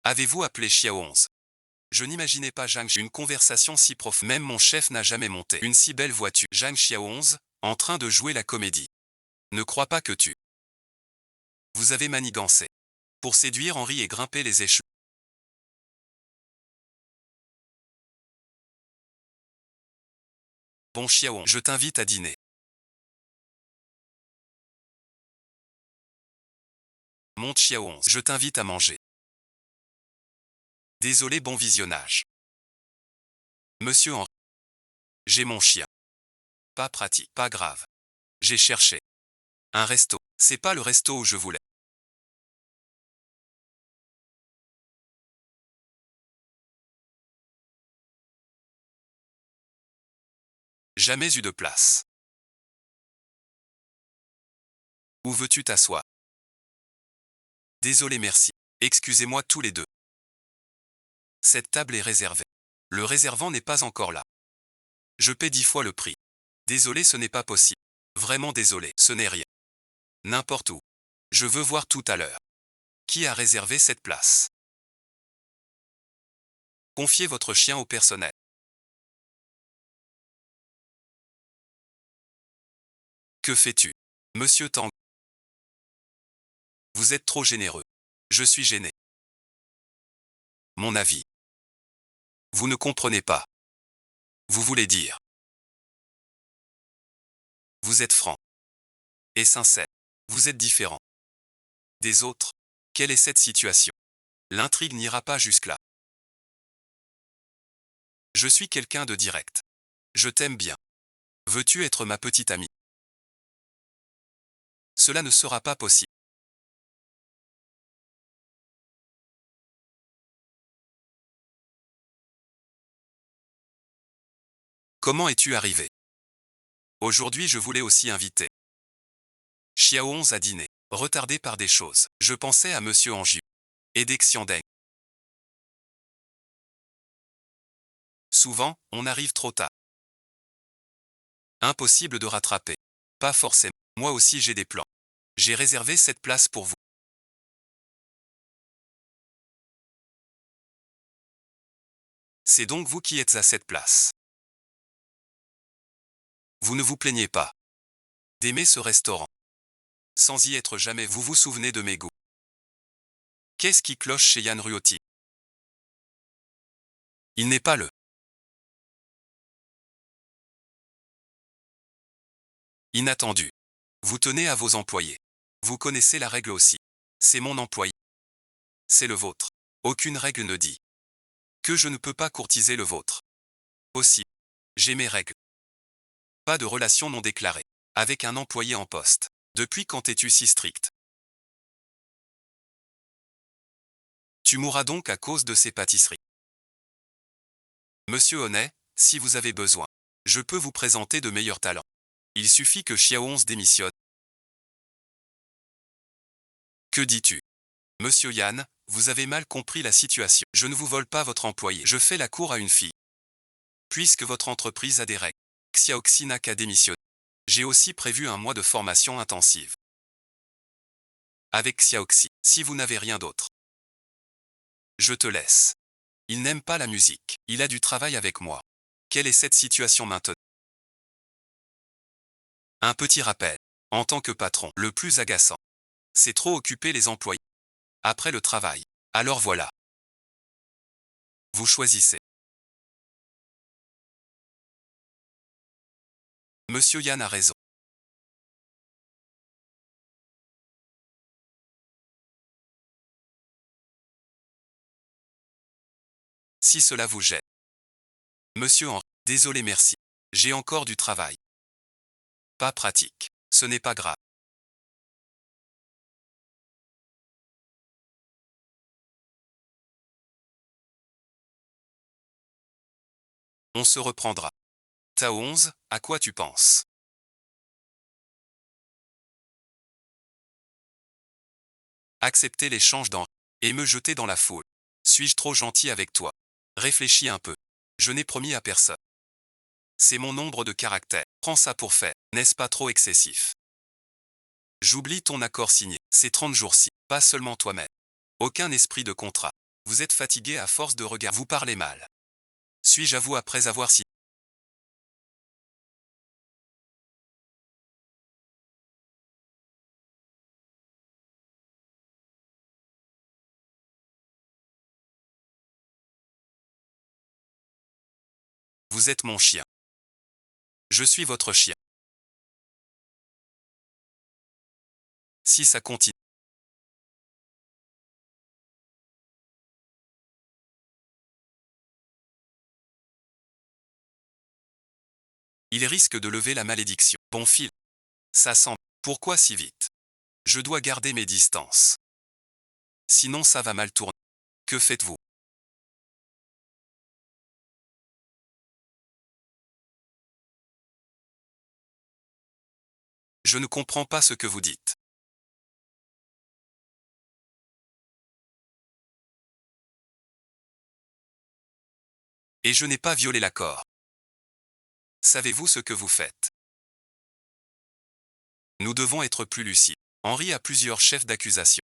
Avez-vous appelé Chia 11? Je n'imaginais pas Zhang Xia une conversation si profonde. Même mon chef n'a jamais monté une si belle voiture. Zhang Xia 11, en train de jouer la comédie. Ne crois pas que tu. Vous avez manigancé. Pour séduire Henri et grimper les échelons. Bon Chia 11, je t'invite à dîner. Mon Chia 11, je t'invite à manger. Désolé, bon visionnage. Monsieur Henri. J'ai mon chien. Pas pratique, pas grave. J'ai cherché. Un resto. C'est pas le resto où je voulais. Jamais eu de place. Où veux-tu t'asseoir? Désolé, merci. Excusez-moi tous les deux. Cette table est réservée. Le réservant n'est pas encore là. Je paie 10 fois le prix. Désolé, ce n'est pas possible. Vraiment désolé, ce n'est rien. N'importe où. Je veux voir tout à l'heure. Qui a réservé cette place? Confiez votre chien au personnel. Que fais-tu? Monsieur Tang. Vous êtes trop généreux. Je suis gêné. Mon avis. Vous ne comprenez pas. Vous voulez dire. Vous êtes franc. Et sincère. Vous êtes différent. Des autres. Quelle est cette situation? L'intrigue n'ira pas jusque-là. Je suis quelqu'un de direct. Je t'aime bien. Veux-tu être ma petite amie? Cela ne sera pas possible. Comment es-tu arrivé? Aujourd'hui, je voulais aussi inviter Xiao 11 à dîner. Retardé par des choses. Je pensais à Monsieur Angiu. Et d'Exiandeng. Souvent, on arrive trop tard. Impossible de rattraper. Pas forcément. Moi aussi j'ai des plans. J'ai réservé cette place pour vous. C'est donc vous qui êtes à cette place. Vous ne vous plaignez pas d'aimer ce restaurant. Sans y être jamais, vous vous souvenez de mes goûts. Qu'est-ce qui cloche chez Yann Ruoti? Il n'est pas le. Inattendu. Vous tenez à vos employés. Vous connaissez la règle aussi. C'est mon employé. C'est le vôtre. Aucune règle ne dit que je ne peux pas courtiser le vôtre. Aussi, j'ai mes règles. Pas de relation non déclarée avec un employé en poste. Depuis quand es-tu si strict? Tu mourras donc à cause de ces pâtisseries. Monsieur Honnet, si vous avez besoin, je peux vous présenter de meilleurs talents. Il suffit que Xiao 11 démissionne. Que dis-tu? Monsieur Yann, vous avez mal compris la situation. Je ne vous vole pas votre employé. Je fais la cour à une fille. Puisque votre entreprise a des règles. Xiaoxi n'a qu'à démissionner. J'ai aussi prévu un mois de formation intensive. Avec Xiaoxi, si vous n'avez rien d'autre. Je te laisse. Il n'aime pas la musique. Il a du travail avec moi. Quelle est cette situation maintenant? Un petit rappel. En tant que patron, le plus agaçant, c'est trop occuper les employés. Après le travail. Alors voilà. Vous choisissez. Monsieur Yann a raison. si cela vous gêne. Monsieur Henri, désolé merci. J'ai encore du travail. Pas pratique. Ce n'est pas grave. On se reprendra. T'as 11, à quoi tu penses? Accepter l'échange d'Henri et me jeter dans la foule. Suis-je trop gentil avec toi? Réfléchis un peu. Je n'ai promis à personne. C'est mon nombre de caractères. Prends ça pour fait. N'est-ce pas trop excessif? J'oublie ton accord signé. C'est 30 jours-ci. Pas seulement toi-même. Aucun esprit de contrat. Vous êtes fatigué à force de regard. Vous parlez mal. Suis-je à vous après avoir signé? Vous êtes mon chien. Je suis votre chien. Si ça continue. Il risque de lever la malédiction. Bon fil. Ça semble. Pourquoi si vite? Je dois garder mes distances. Sinon ça va mal tourner. Que faites-vous? Je ne comprends pas ce que vous dites. Et je n'ai pas violé l'accord. Savez-vous ce que vous faites? Nous devons être plus lucides. Henri a plusieurs chefs d'accusation.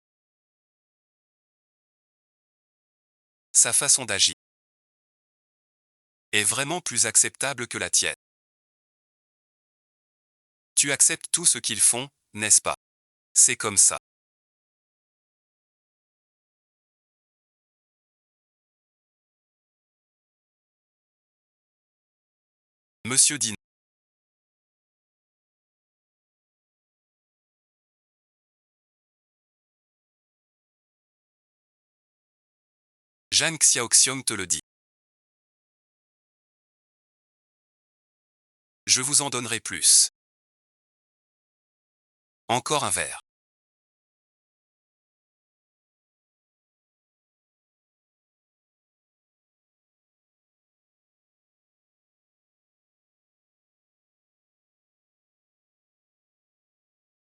Sa façon d'agir est vraiment plus acceptable que la tienne. Tu acceptes tout ce qu'ils font, n'est-ce pas? C'est comme ça. Monsieur dit non. Jeanne Xiaoxiong te le dit. Je vous en donnerai plus. Encore un verre.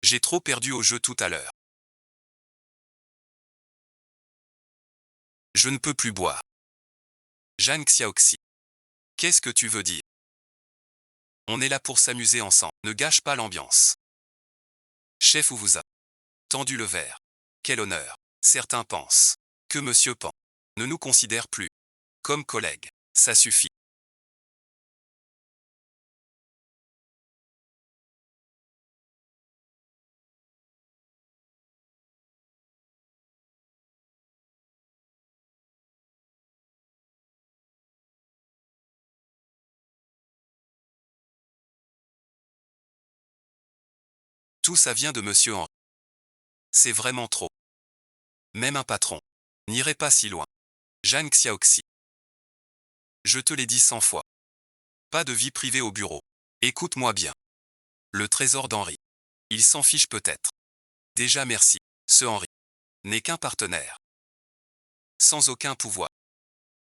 J'ai trop perdu au jeu tout à l'heure. Je ne peux plus boire. Jeanne Xiaoxi. Qu'est-ce que tu veux dire? On est là pour s'amuser ensemble. Ne gâche pas l'ambiance. Chef ou vous a tendu le verre. Quel honneur. Certains pensent que Monsieur Pan ne nous considère plus comme collègues. Ça suffit. Tout ça vient de Monsieur Henri. C'est vraiment trop. Même un patron n'irait pas si loin. Jeanne Xiaoxi. Je te l'ai dit 100 fois. Pas de vie privée au bureau. Écoute-moi bien. Le trésor d'Henri. Il s'en fiche peut-être. Déjà merci. Ce Henri n'est qu'un partenaire. Sans aucun pouvoir.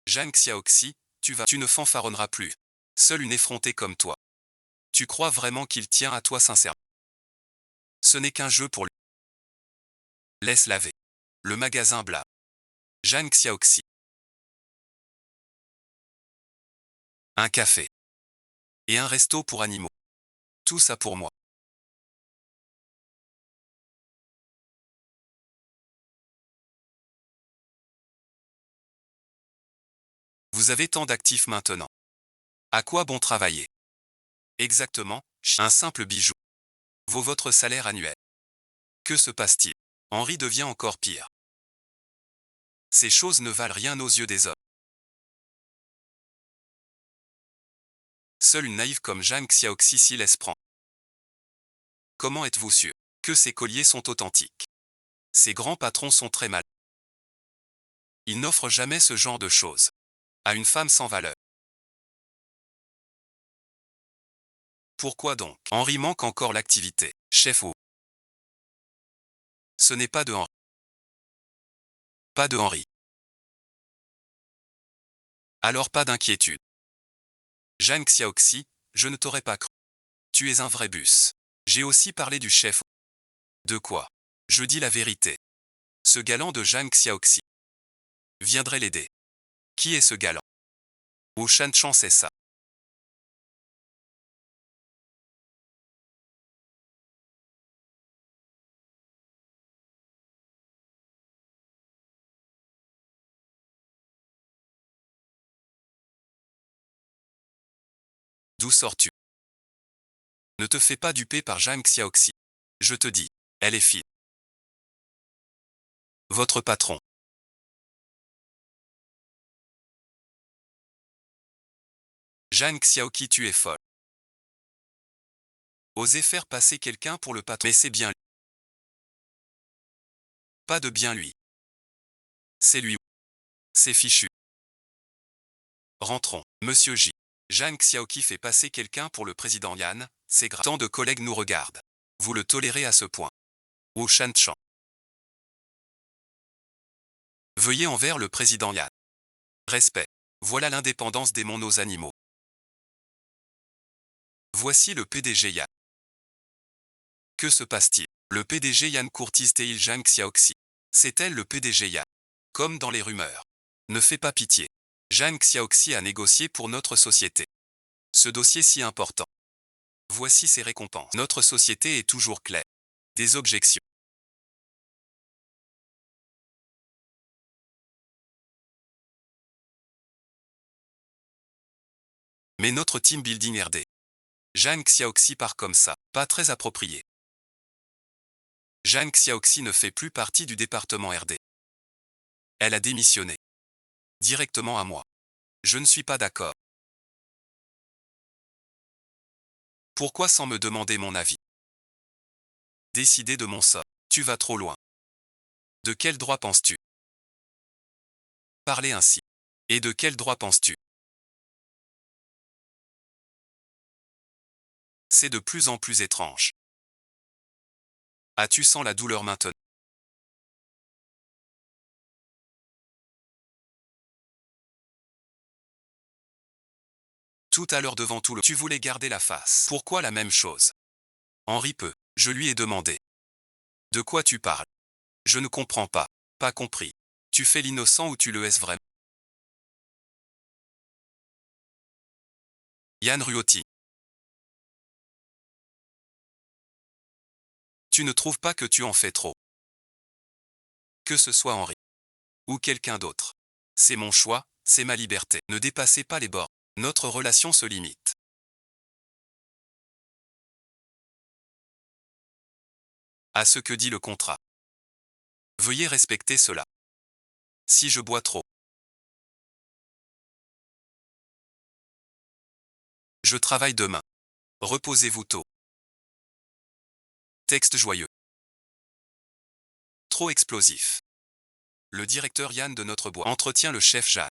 Jeanne Xiaoxi, tu ne fanfaronneras plus. Seule une effrontée comme toi. Tu crois vraiment qu'il tient à toi sincèrement? Ce n'est qu'un jeu pour lui. Laisse laver. Le magasin blâme. Jeanne Xiaoxi. Un café. Et un resto pour animaux. Tout ça pour moi. Vous avez tant d'actifs maintenant. À quoi bon travailler? Exactement, un simple bijou vaut votre salaire annuel. Que se passe-t-il? Henri devient encore pire. Ces choses ne valent rien aux yeux des hommes. Seule une naïve comme Jeanne Xiaoxi s'y laisse prendre. Comment êtes-vous sûr que ces colliers sont authentiques? Ces grands patrons sont très mal. Ils n'offrent jamais ce genre de choses. à une femme sans valeur. Pourquoi donc Henri manque encore l'activité. Chef ou ce n'est pas de Henri. Pas de Henri. Alors pas d'inquiétude. Jeanne Xiaoxi, je ne t'aurais pas cru. Tu es un vrai bus. J'ai aussi parlé du chef. De quoi Je dis la vérité. Ce galant de Jeanne Xiaoxi viendrait l'aider. Qui est ce galant Wu Shanchan sait ça. D'où sors-tu Ne te fais pas duper par Jeanne Xiaoxi. Je te dis, elle est fine. Votre patron. Jeanne Xiaoqi, tu es folle. Oser faire passer quelqu'un pour le patron. Mais c'est bien lui. Pas de bien lui. C'est lui. C'est fichu. Rentrons. Monsieur J. Jeanne Xiaoqi fait passer quelqu'un pour le président Yan, c'est grave. Tant de collègues nous regardent. Vous le tolérez à ce point. Wu Shanchan. Veuillez envers le président Yan. Respect. Voilà l'indépendance des nos animaux. Voici le PDG Yan. Que se passe-t-il Le PDG Yan courtise Teil Jeanne Xiaoxi. C'est elle le PDG Yan. Comme dans les rumeurs. Ne fais pas pitié. Jeanne Xiaoxi a négocié pour notre société. Ce dossier si important. Voici ses récompenses. Notre société est toujours claire. Des objections. Mais notre team building RD. Jeanne Xiaoxi part comme ça, pas très approprié. Jeanne Xiaoxi ne fait plus partie du département RD. Elle a démissionné. Directement à moi. Je ne suis pas d'accord. Pourquoi sans me demander mon avis Décider de mon sort. Tu vas trop loin. De quel droit penses-tu Parler ainsi. Et de quel droit penses-tu C'est de plus en plus étrange. As-tu sens la douleur maintenant Tout à l'heure devant tout le... Tu voulais garder la face. Pourquoi la même chose Henri peut. Je lui ai demandé. De quoi tu parles Je ne comprends pas. Pas compris. Tu fais l'innocent ou tu le es vraiment Yan Ruoti. Tu ne trouves pas que tu en fais trop Que ce soit Henri ou quelqu'un d'autre. C'est mon choix, c'est ma liberté. Ne dépassez pas les bords. Notre relation se limite. À ce que dit le contrat. Veuillez respecter cela. Si je bois trop, je travaille demain. Reposez-vous tôt. Texte joyeux. Trop explosif. Le directeur Yann de notre bois entretient le chef Jeanne.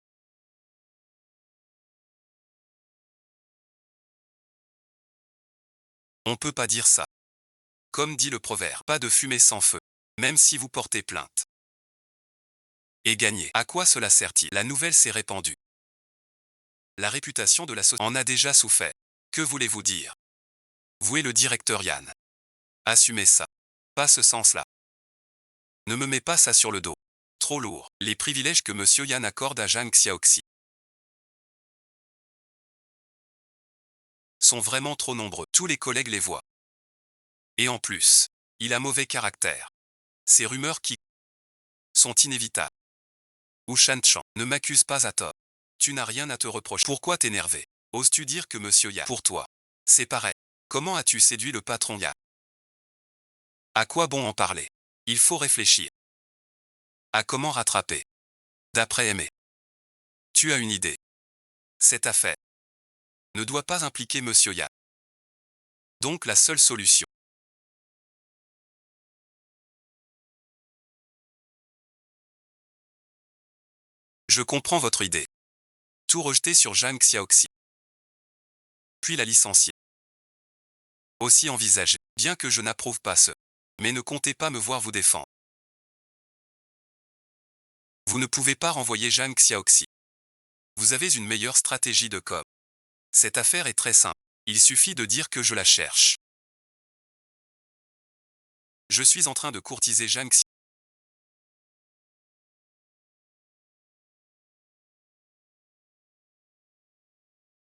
On peut pas dire ça. Comme dit le proverbe, pas de fumée sans feu. Même si vous portez plainte. Et gagner. À quoi cela sert-il La nouvelle s'est répandue. La réputation de la société en a déjà souffert. Que voulez-vous dire Vous et le directeur Yann. Assumez ça. Pas ce sens-là. Ne me mets pas ça sur le dos. Trop lourd. Les privilèges que Monsieur Yann accorde à Jeanne Xiaoxi sont vraiment trop nombreux. Tous les collègues les voient. Et en plus, il a mauvais caractère. Ces rumeurs qui sont inévitables. Ou Shanchan, ne m'accuse pas à tort. Tu n'as rien à te reprocher. Pourquoi t'énerver Oses-tu dire que Monsieur Ya pour toi c'est pareil. Comment as-tu séduit le patron Ya À quoi bon en parler Il faut réfléchir. À comment rattraper D'après Aimé. Tu as une idée. Cette affaire ne doit pas impliquer Monsieur Ya. Donc la seule solution. Je comprends votre idée. Tout rejeter sur Zhang Xiaoxi. Puis la licencier. Aussi envisager. Bien que je n'approuve pas ce. Mais ne comptez pas me voir vous défendre. Vous ne pouvez pas renvoyer Zhang Xiaoxi. Vous avez une meilleure stratégie de com. Cette affaire est très simple. Il suffit de dire que je la cherche. Je suis en train de courtiser Zhang Xiaoxi.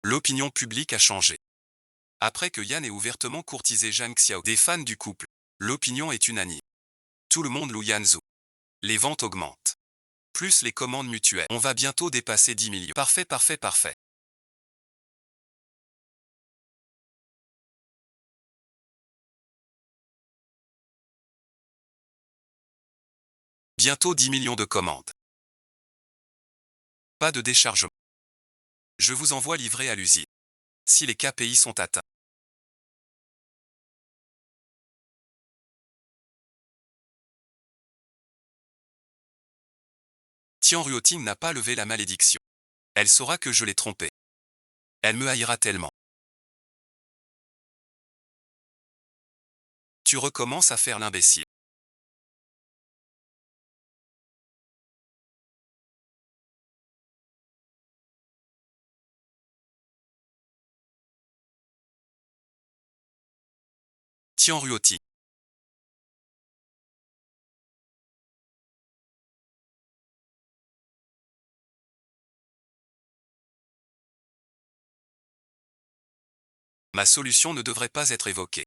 L'opinion publique a changé. Après que Yan ait ouvertement courtisé Zhang Xiao, des fans du couple, l'opinion est unanime. Tout le monde loue Yan Zhu. Les ventes augmentent. Plus les commandes mutuelles. On va bientôt dépasser 10 millions. Parfait, parfait, parfait. Bientôt 10 millions de commandes. Pas de déchargement. Je vous envoie livrer à l'usine. Si les KPI sont atteints. Tian Ruoting n'a pas levé la malédiction. Elle saura que je l'ai trompée. Elle me haïra tellement. Tu recommences à faire l'imbécile. Tian Ruoting. Ma solution ne devrait pas être évoquée.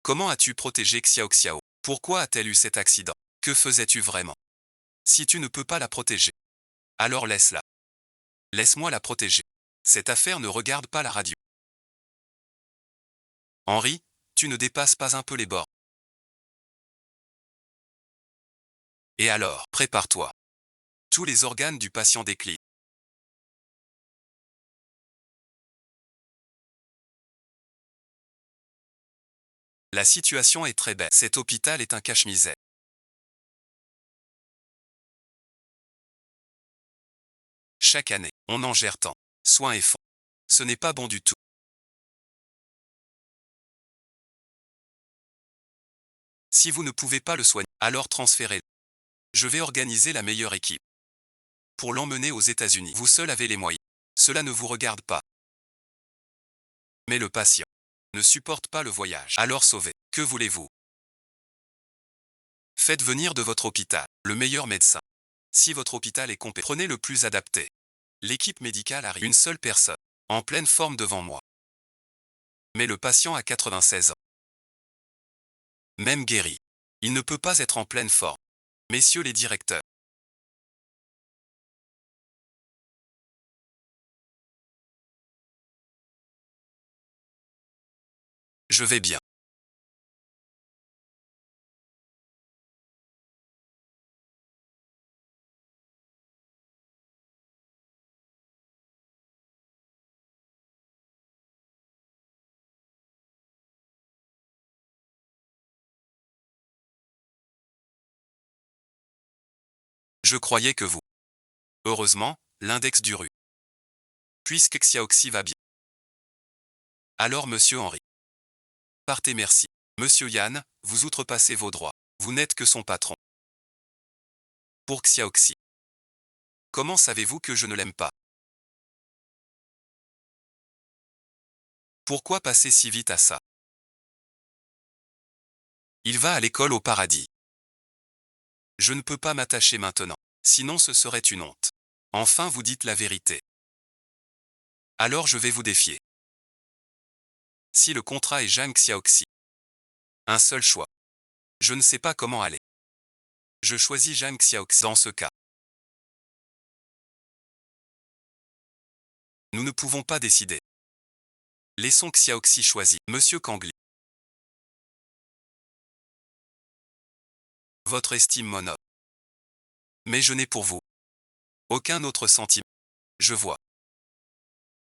Comment as-tu protégé Xiao Xiao? Pourquoi a-t-elle eu cet accident? Que faisais-tu vraiment? Si tu ne peux pas la protéger, alors laisse-la. Laisse-moi la protéger. Cette affaire ne regarde pas la radio. Henri, tu ne dépasses pas un peu les bords. Et alors, prépare-toi. Tous les organes du patient déclinent. La situation est très belle. Cet hôpital est un cache-misère. Chaque année, on en gère tant. Soins et fonds. Ce n'est pas bon du tout. Si vous ne pouvez pas le soigner, alors transférez-le. Je vais organiser la meilleure équipe. Pour l'emmener aux États-Unis, vous seul avez les moyens. Cela ne vous regarde pas. Mais le patient ne supporte pas le voyage. Alors sauvez. Que voulez-vous? Faites venir de votre hôpital le meilleur médecin. Si votre hôpital est compétent, prenez le plus adapté. L'équipe médicale arrive. Une seule personne, en pleine forme devant moi. Mais le patient a 96 ans. Même guéri. Il ne peut pas être en pleine forme. Messieurs les directeurs. Je vais bien. Je croyais que vous. Heureusement, l'index du rue. Puisque Xiaoxi va bien. Alors monsieur Henri. Partez merci. Monsieur Yan, vous outrepassez vos droits. Vous n'êtes que son patron. Pour Xiaoxi. Comment savez-vous que je ne l'aime pas? Pourquoi passer si vite à ça? Il va à l'école au paradis. Je ne peux pas m'attacher maintenant. Sinon ce serait une honte. Enfin vous dites la vérité. Alors je vais vous défier. Si le contrat est Zhang Xiaoxi. Un seul choix. Je ne sais pas comment aller. Je choisis Zhang Xiaoxi dans ce cas. Nous ne pouvons pas décider. Laissons Xiaoxi choisir. Monsieur Kangli. Votre estime m'honore. Mais je n'ai pour vous aucun autre sentiment. Je vois.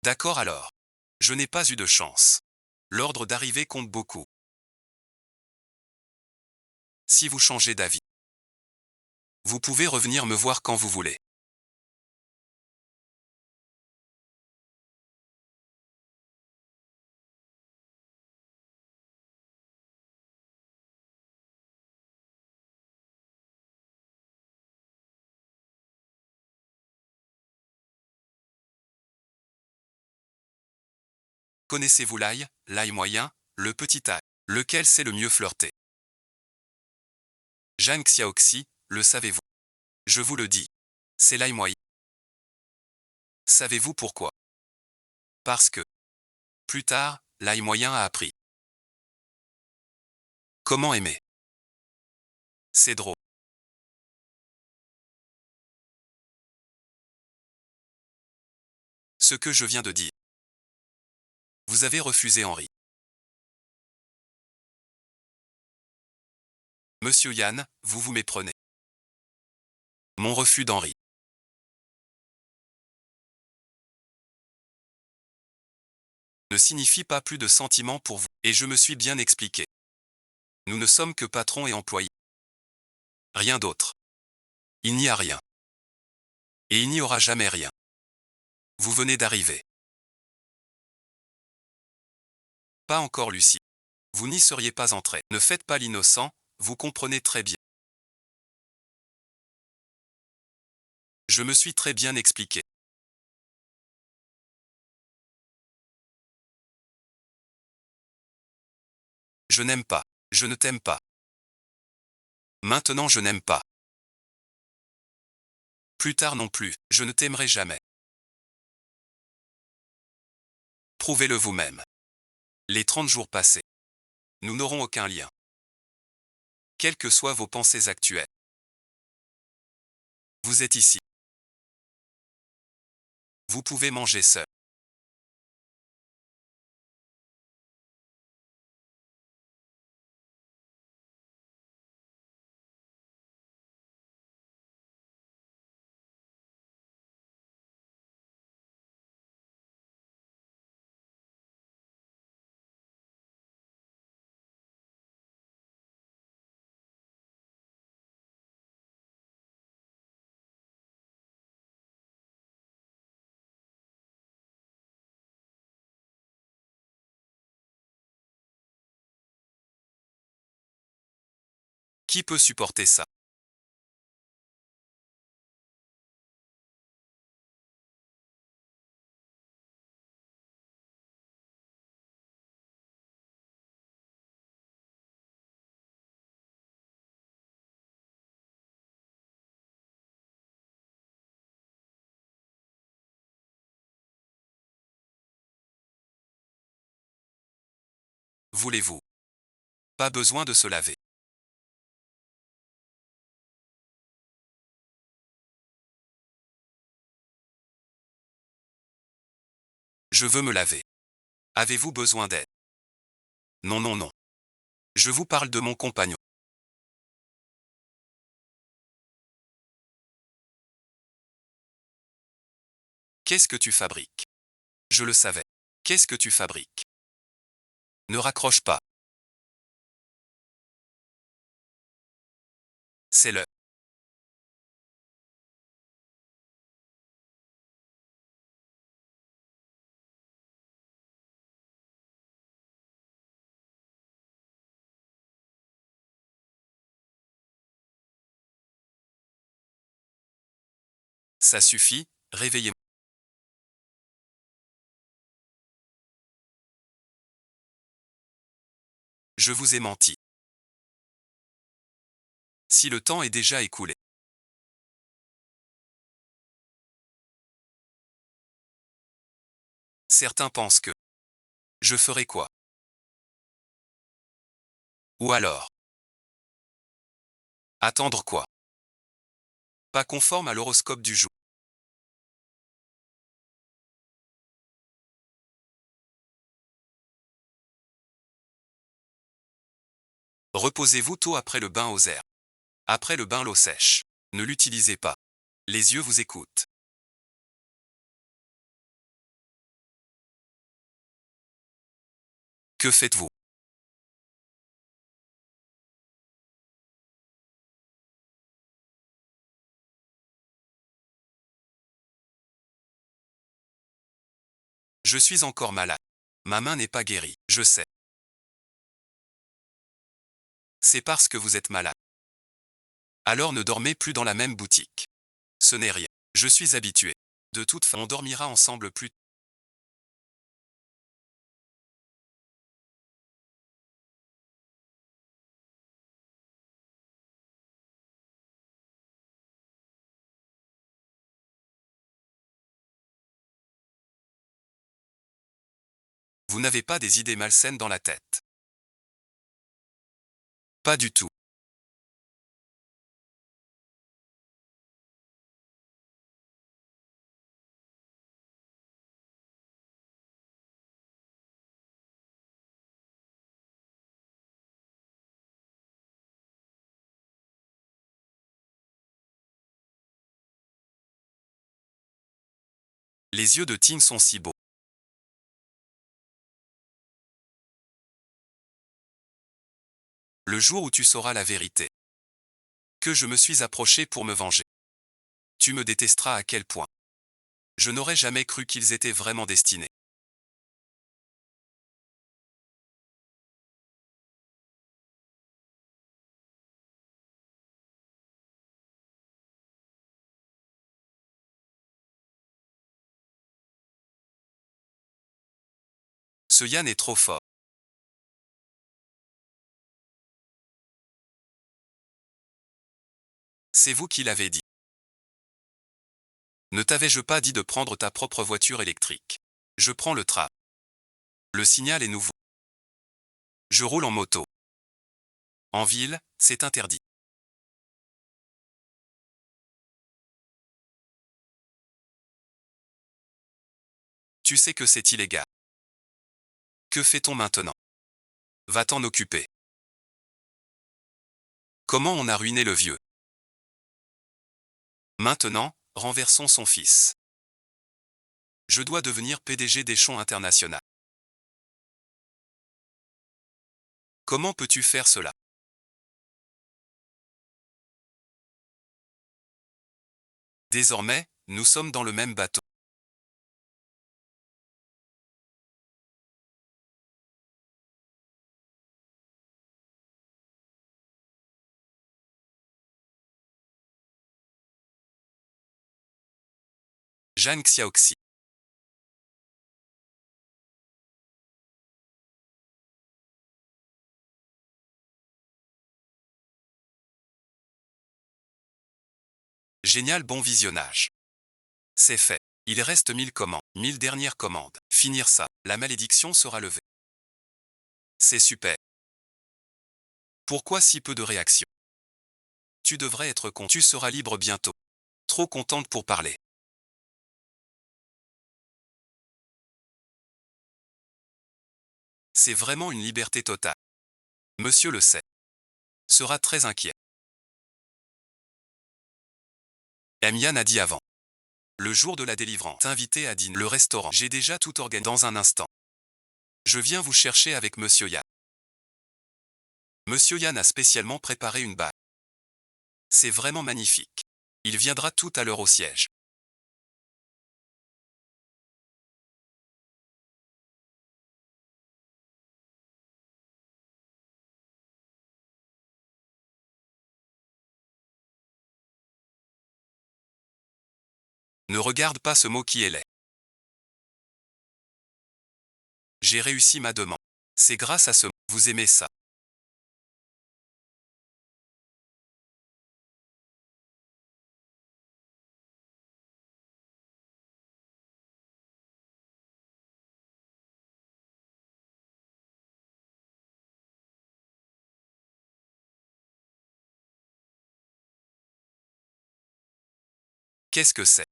D'accord alors. Je n'ai pas eu de chance. L'ordre d'arrivée compte beaucoup. Si vous changez d'avis, vous pouvez revenir me voir quand vous voulez. Connaissez-vous l'ail, l'ail moyen, le petit ail? Lequel sait le mieux flirter? Zhang Xiaoxi, le savez-vous? Je vous le dis. C'est l'ail moyen. Savez-vous pourquoi? Parce que, plus tard, l'ail moyen a appris. Comment aimer? C'est drôle. Ce que je viens de dire. Vous avez refusé Henri. Monsieur Yann, vous vous méprenez. Mon refus d'Henri ne signifie pas plus de sentiments pour vous, et je me suis bien expliqué. Nous ne sommes que patrons et employés. Rien d'autre. Il n'y a rien. Et il n'y aura jamais rien. Vous venez d'arriver. Pas encore Lucie. Vous n'y seriez pas entré. Ne faites pas l'innocent, vous comprenez très bien. Je me suis très bien expliqué. Je n'aime pas. Je ne t'aime pas. Maintenant je n'aime pas. Plus tard non plus, je ne t'aimerai jamais. Prouvez-le vous-même. Les 30 jours passés. Nous n'aurons aucun lien. Quelles que soient vos pensées actuelles. Vous êtes ici. Vous pouvez manger seul. Qui peut supporter ça? Voulez-vous? Pas besoin de se laver. Je veux me laver. Avez-vous besoin d'aide? Non, non, non. Je vous parle de mon compagnon. Qu'est-ce que tu fabriques? Je le savais. Qu'est-ce que tu fabriques? Ne raccroche pas. C'est le. Ça suffit, réveillez-moi. Je vous ai menti. Si le temps est déjà écoulé. Certains pensent que. Je ferai quoi? Ou alors? Attendre quoi? Pas conforme à l'horoscope du jour. Reposez-vous tôt après le bain aux herbes. Après le bain l'eau sèche. Ne l'utilisez pas. Les yeux vous écoutent. Que faites-vous? Je suis encore malade. Ma main n'est pas guérie, je sais. C'est parce que vous êtes malade. Alors ne dormez plus dans la même boutique. Ce n'est rien. Je suis habitué. De toute façon, on dormira ensemble plus. Vous n'avez pas des idées malsaines dans la tête. Pas du tout. Les yeux de Tim sont si beaux. Le jour où tu sauras la vérité. Que je me suis approché pour me venger. Tu me détesteras à quel point. Je n'aurais jamais cru qu'ils étaient vraiment destinés. Ce Yann est trop fort. C'est vous qui l'avez dit. Ne t'avais-je pas dit de prendre ta propre voiture électrique? Je prends le tram. Le signal est nouveau. Je roule en moto. En ville, c'est interdit. Tu sais que c'est illégal. Que fait-on maintenant? Va t'en occuper. Comment on a ruiné le vieux? Maintenant, renversons son fils. Je dois devenir PDG d'Échelon International. Comment peux-tu faire cela? Désormais, nous sommes dans le même bateau. Jeanne Xiaoxi. Génial, bon visionnage. C'est fait. Il reste 1000 commandes. 1000 dernières commandes. Finir ça. La malédiction sera levée. C'est super. Pourquoi si peu de réactions? Tu devrais être con. Tu seras libre bientôt. Trop contente pour parler. C'est vraiment une liberté totale. Monsieur le sait. Sera très inquiet. Emian a dit avant. Le jour de la délivrance. Invité à dîner. Le restaurant. J'ai déjà tout organisé dans un instant. Je viens vous chercher avec Monsieur Yann. Monsieur Yann a spécialement préparé une bague. C'est vraiment magnifique. Il viendra tout à l'heure au siège. Ne regarde pas ce mot qui est laid. J'ai réussi ma demande. C'est grâce à ce mot. Vous aimez ça. Qu'est-ce que c'est?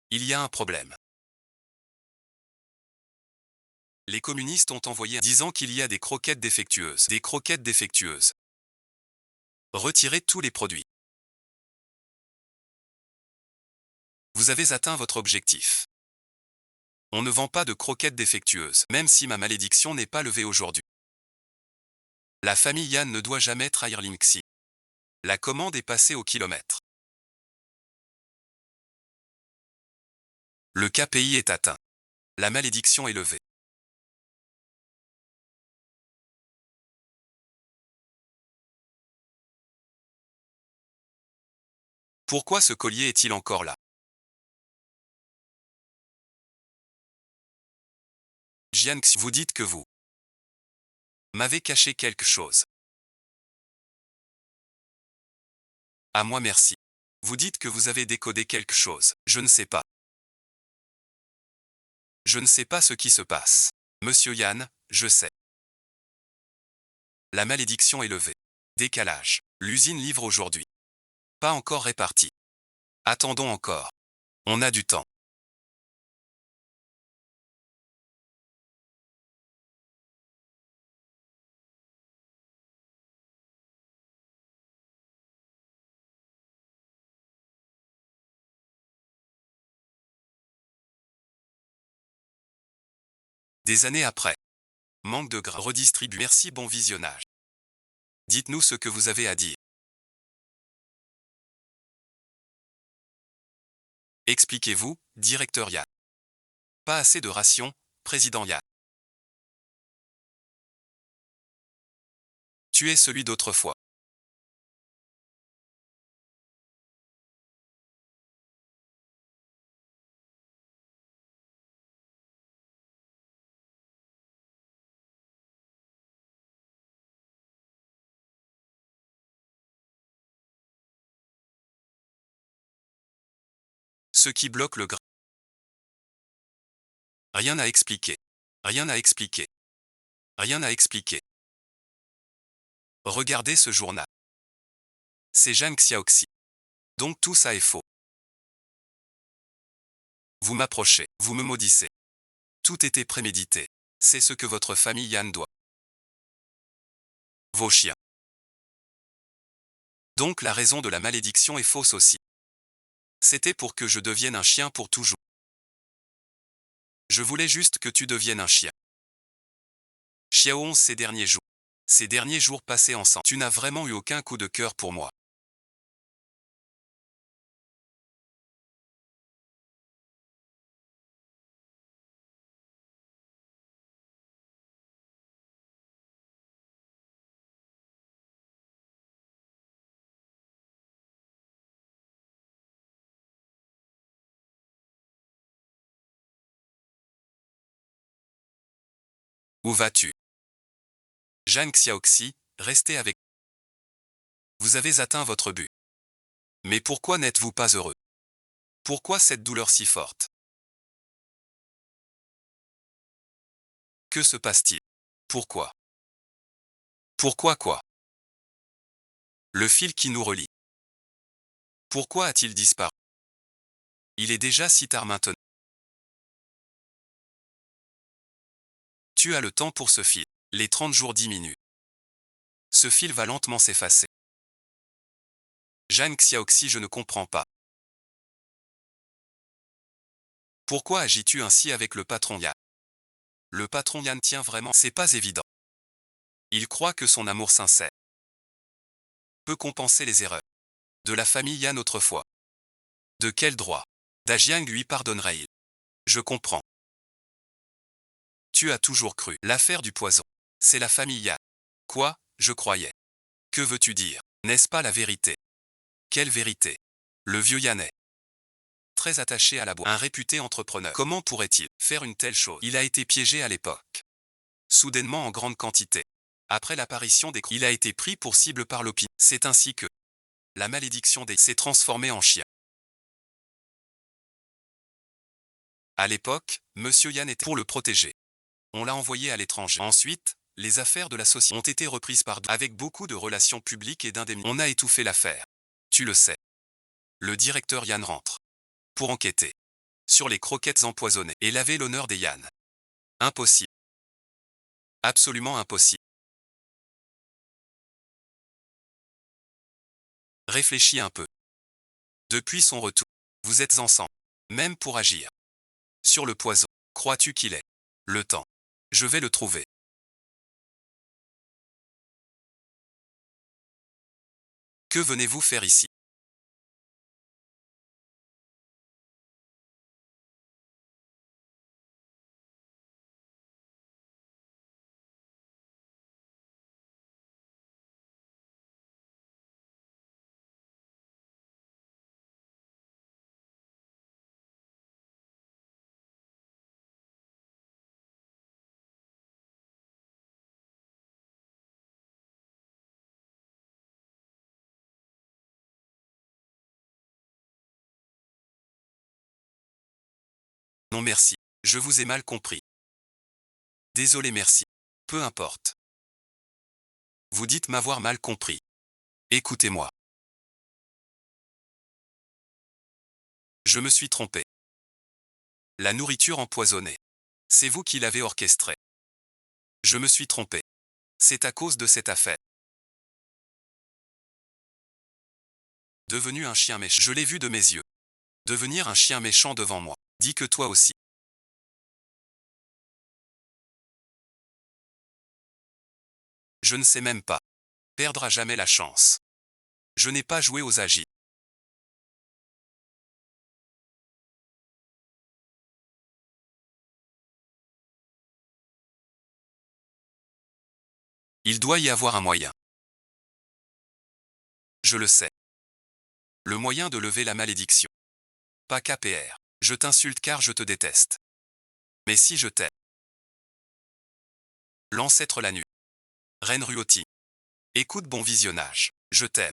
Il y a un problème. Les communistes ont envoyé disant qu'il y a des croquettes défectueuses. Des croquettes défectueuses. Retirez tous les produits. Vous avez atteint votre objectif. On ne vend pas de croquettes défectueuses, même si ma malédiction n'est pas levée aujourd'hui. La famille Yann ne doit jamais trahir Linksy. La commande est passée au kilomètre. Le KPI est atteint. La malédiction est levée. Pourquoi ce collier est-il encore là? Jianxi, vous dites que vous m'avez caché quelque chose. À moi merci. Vous dites que vous avez décodé quelque chose. Je ne sais pas. Je ne sais pas ce qui se passe. Monsieur Yann, je sais. La malédiction est levée. Décalage. L'usine livre aujourd'hui. Pas encore répartie. Attendons encore. On a du temps. Des années après. Manque de gras. Redistribue. Merci, bon visionnage. Dites-nous ce que vous avez à dire. Expliquez-vous, directeur Yann. Pas assez de rations, président Yann. Tu es celui d'autrefois. Ce qui bloque le gras. Rien à expliquer. Rien à expliquer. Rien à expliquer. Regardez ce journal. C'est Zhang Xiaoxi. Donc tout ça est faux. Vous m'approchez, vous me maudissez. Tout était prémédité. C'est ce que votre famille Yann doit. Vos chiens. Donc la raison de la malédiction est fausse aussi. C'était pour que je devienne un chien pour toujours. Je voulais juste que tu deviennes un chien. Xiaohong ces derniers jours. Ces derniers jours passés ensemble. Tu n'as vraiment eu aucun coup de cœur pour moi. Où vas-tu? Zhang Xiaoxi, restez avec. Vous avez atteint votre but. Mais pourquoi n'êtes-vous pas heureux? Pourquoi cette douleur si forte? Que se passe-t-il? Pourquoi? Pourquoi quoi? Le fil qui nous relie. Pourquoi a-t-il disparu? Il est déjà si tard maintenant. Tu as le temps pour ce fil. Les 30 jours diminuent. Ce fil va lentement s'effacer. Zhang Xiaoxi, je ne comprends pas. Pourquoi agis-tu ainsi avec le patron Yan? Le patron Yan tient vraiment, c'est pas évident. Il croit que son amour sincère peut compenser les erreurs de la famille Yan autrefois. De quel droit Dajiang lui pardonnerait-il? Je comprends. Tu as toujours cru. L'affaire du poison. C'est la famille Yan. Quoi? Je croyais. Que veux-tu dire? N'est-ce pas la vérité? Quelle vérité? Le vieux Yanais. Très attaché à la boîte. Un réputé entrepreneur. Comment pourrait-il faire une telle chose? Il a été piégé à l'époque. Soudainement en grande quantité. Après l'apparition des il a été pris pour cible par l'opinion. C'est ainsi que la malédiction des s'est transformée en chien. À l'époque, Monsieur Yann était pour le protéger. On l'a envoyé à l'étranger. Ensuite, les affaires de la société ont été reprises par avec beaucoup de relations publiques et d'indemnités. On a étouffé l'affaire. Tu le sais. Le directeur Yann rentre pour enquêter. sur les croquettes empoisonnées et laver l'honneur des Yann. Impossible. Absolument impossible. Réfléchis un peu. Depuis son retour, vous êtes ensemble, même pour agir. Sur le poison, crois-tu qu'il est le temps? Je vais le trouver. Que venez-vous faire ici? Non merci, je vous ai mal compris. Désolé merci. Peu importe. Vous dites m'avoir mal compris. Écoutez-moi. Je me suis trompé. La nourriture empoisonnée. C'est vous qui l'avez orchestrée. Je me suis trompé. C'est à cause de cette affaire. Devenu un chien méchant. Je l'ai vu de mes yeux. Devenir un chien méchant devant moi. Dis que toi aussi. Je ne sais même pas. Perdre à jamais la chance. Je n'ai pas joué aux agis. Il doit y avoir un moyen. Je le sais. Le moyen de lever la malédiction. Pas KPR. Je t'insulte car je te déteste. Mais si je t'aime. L'ancêtre la nuit. Reine Ruoti. Écoute bon visionnage. Je t'aime.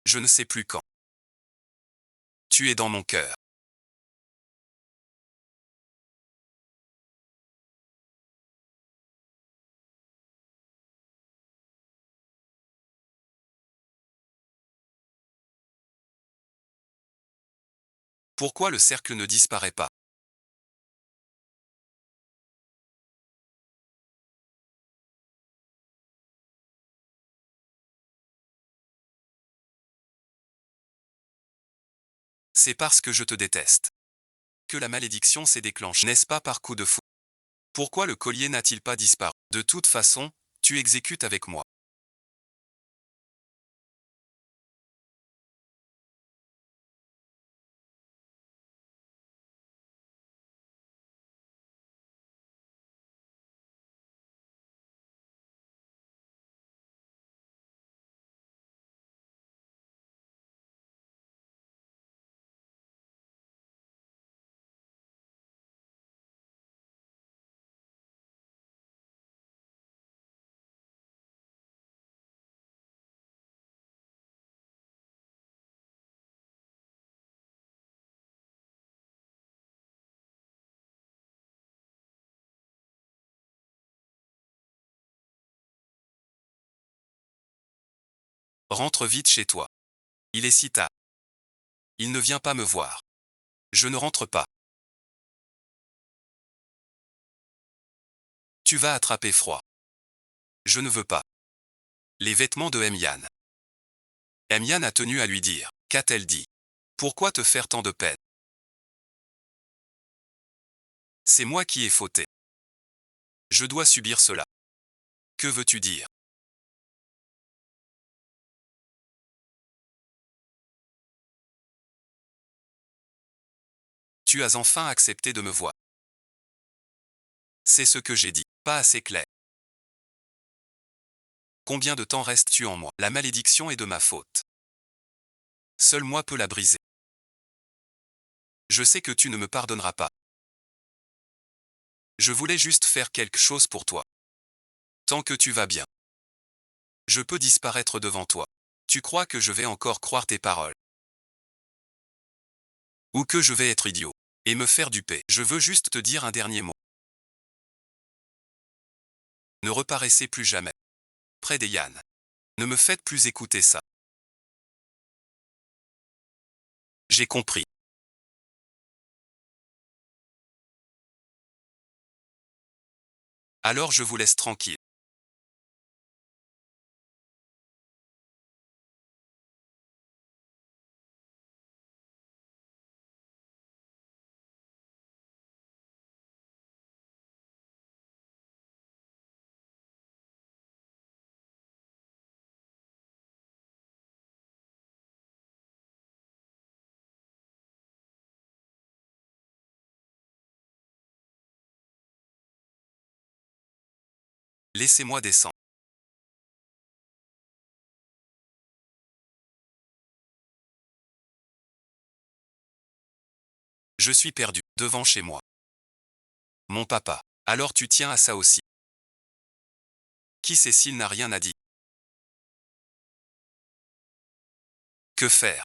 Je ne sais plus quand. Tu es dans mon cœur. Pourquoi le cercle ne disparaît pas? C'est parce que je te déteste. Que la malédiction s'est déclenchée, n'est-ce pas par coup de fou? Pourquoi le collier n'a-t-il pas disparu? De toute façon, tu exécutes avec moi. Rentre vite chez toi. Il est si tard. Il ne vient pas me voir. Je ne rentre pas. Tu vas attraper froid. Je ne veux pas. Les vêtements de Emian. Emian a tenu à lui dire. Qu'a-t-elle dit? Pourquoi te faire tant de peine? C'est moi qui ai fauté. Je dois subir cela. Que veux-tu dire? Tu as enfin accepté de me voir. C'est ce que j'ai dit. Pas assez clair. Combien de temps restes-tu en moi? La malédiction est de ma faute. Seul moi peux la briser. Je sais que tu ne me pardonneras pas. Je voulais juste faire quelque chose pour toi. Tant que tu vas bien. Je peux disparaître devant toi. Tu crois que je vais encore croire tes paroles? Ou que je vais être idiot et me faire duper? Je veux juste te dire un dernier mot. Ne reparaissez plus jamais près des Yann. Ne me faites plus écouter ça. J'ai compris. Alors je vous laisse tranquille. Laissez-moi descendre. Je suis perdu, devant chez moi. Mon papa. Alors tu tiens à ça aussi. Qui Cécile n'a rien à dire. Que faire?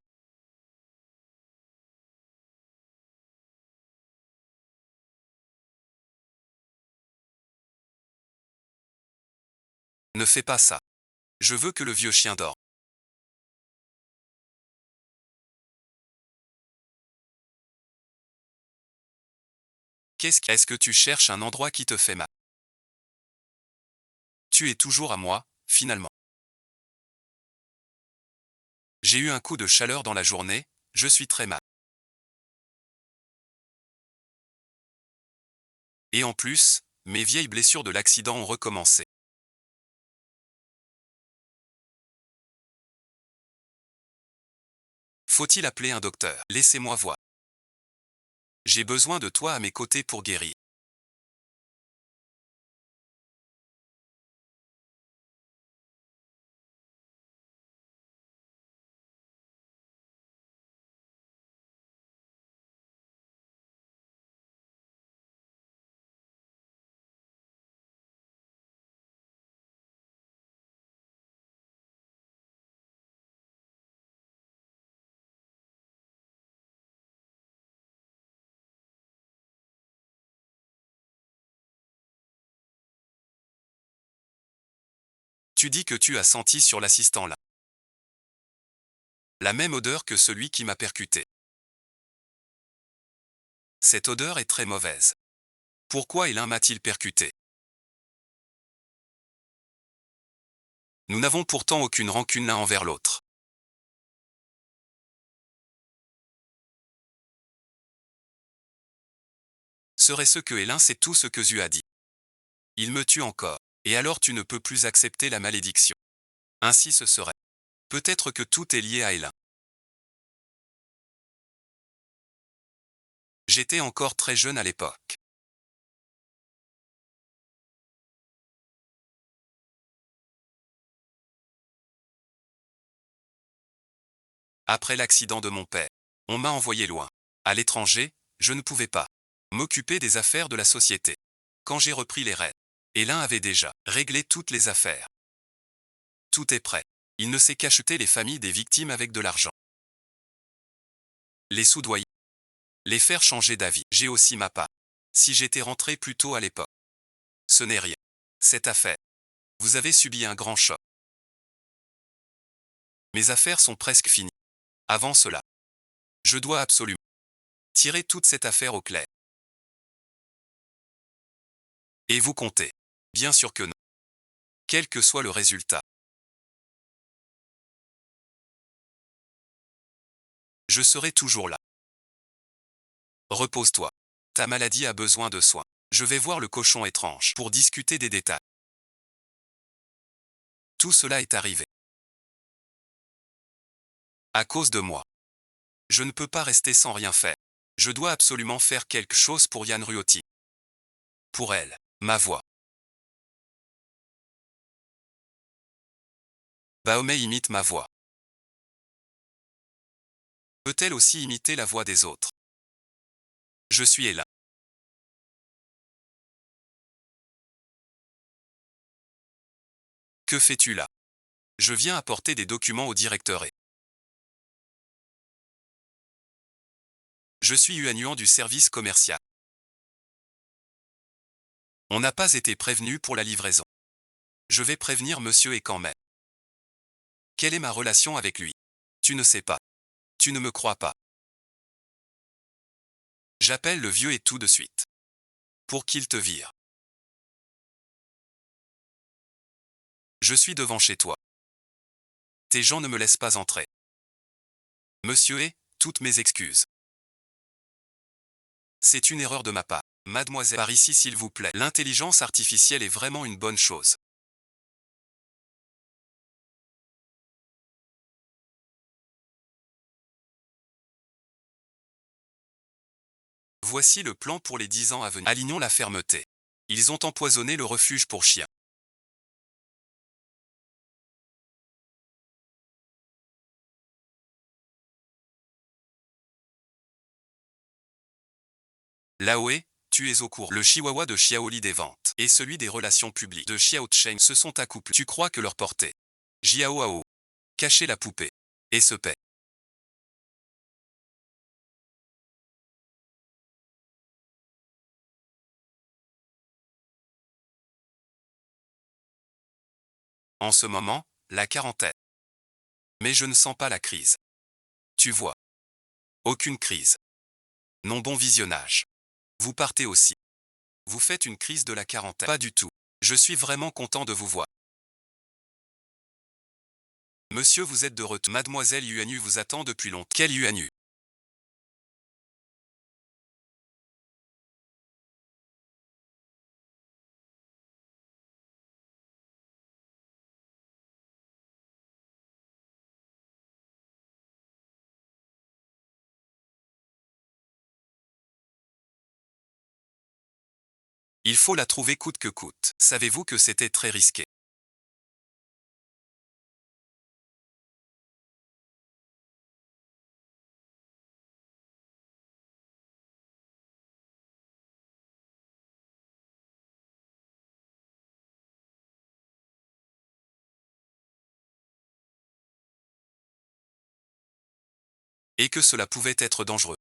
Ne fais pas ça. Je veux que le vieux chien dorme. Est-ce que tu cherches un endroit qui te fait mal? Tu es toujours à moi, finalement. J'ai eu un coup de chaleur dans la journée, je suis très mal. Et en plus, mes vieilles blessures de l'accident ont recommencé. Faut-il appeler un docteur? Laissez-moi voir. J'ai besoin de toi à mes côtés pour guérir. Tu dis que tu as senti sur l'assistant là. La même odeur que celui qui m'a percuté. Cette odeur est très mauvaise. Pourquoi l'un m'a-t-il percuté? Nous n'avons pourtant aucune rancune l'un envers l'autre. Serait-ce que Hélène sait tout ce que Zu a dit? Il me tue encore. Et alors tu ne peux plus accepter la malédiction. Ainsi ce serait. Peut-être que tout est lié à Hélène. J'étais encore très jeune à l'époque. Après l'accident de mon père, on m'a envoyé loin. À l'étranger, je ne pouvais pas m'occuper des affaires de la société. Quand j'ai repris les rênes, Hélène avait déjà réglé toutes les affaires. Tout est prêt. Il ne sait qu'acheter les familles des victimes avec de l'argent. Les soudoyer. Les faire changer d'avis. J'ai aussi ma part. Si j'étais rentré plus tôt à l'époque. Ce n'est rien. Cette affaire. Vous avez subi un grand choc. Mes affaires sont presque finies. Avant cela, je dois absolument tirer toute cette affaire au clair. Et vous comptez? Bien sûr que non. Quel que soit le résultat. Je serai toujours là. Repose-toi. Ta maladie a besoin de soins. Je vais voir le cochon étrange pour discuter des détails. Tout cela est arrivé. À cause de moi. Je ne peux pas rester sans rien faire. Je dois absolument faire quelque chose pour Yann Ruoti. Pour elle, ma voix. Baomé imite ma voix. Peut-elle aussi imiter la voix des autres? Je suis là. Que fais-tu là? Je viens apporter des documents au directeur et je suis Yuan du service commercial. On n'a pas été prévenu pour la livraison. Je vais prévenir monsieur et quand même. Quelle est ma relation avec lui? Tu ne sais pas. Tu ne me crois pas. J'appelle le vieux et tout de suite. Pour qu'il te vire. Je suis devant chez toi. Tes gens ne me laissent pas entrer. Monsieur et, toutes mes excuses. C'est une erreur de ma part. Mademoiselle, par ici s'il vous plaît. L'intelligence artificielle est vraiment une bonne chose. Voici le plan pour les 10 ans à venir. Alignons la fermeté. Ils ont empoisonné le refuge pour chiens. Laoé, tu es au courant. Le chihuahua de Xiaoli des ventes et celui des relations publiques de Xiao Cheng se sont accouplés. Tu crois que leur portée Jiao Ao. Cacher la poupée. Et se paie. En ce moment, la quarantaine. Mais je ne sens pas la crise. Tu vois. Aucune crise. Non, bon visionnage. Vous partez aussi. Vous faites une crise de la quarantaine. Pas du tout. Je suis vraiment content de vous voir. Monsieur, vous êtes de retour. Mademoiselle Yuanu vous attend depuis longtemps. Quelle Yuanu? Il faut la trouver coûte que coûte. Savez-vous que c'était très risqué? Et que cela pouvait être dangereux.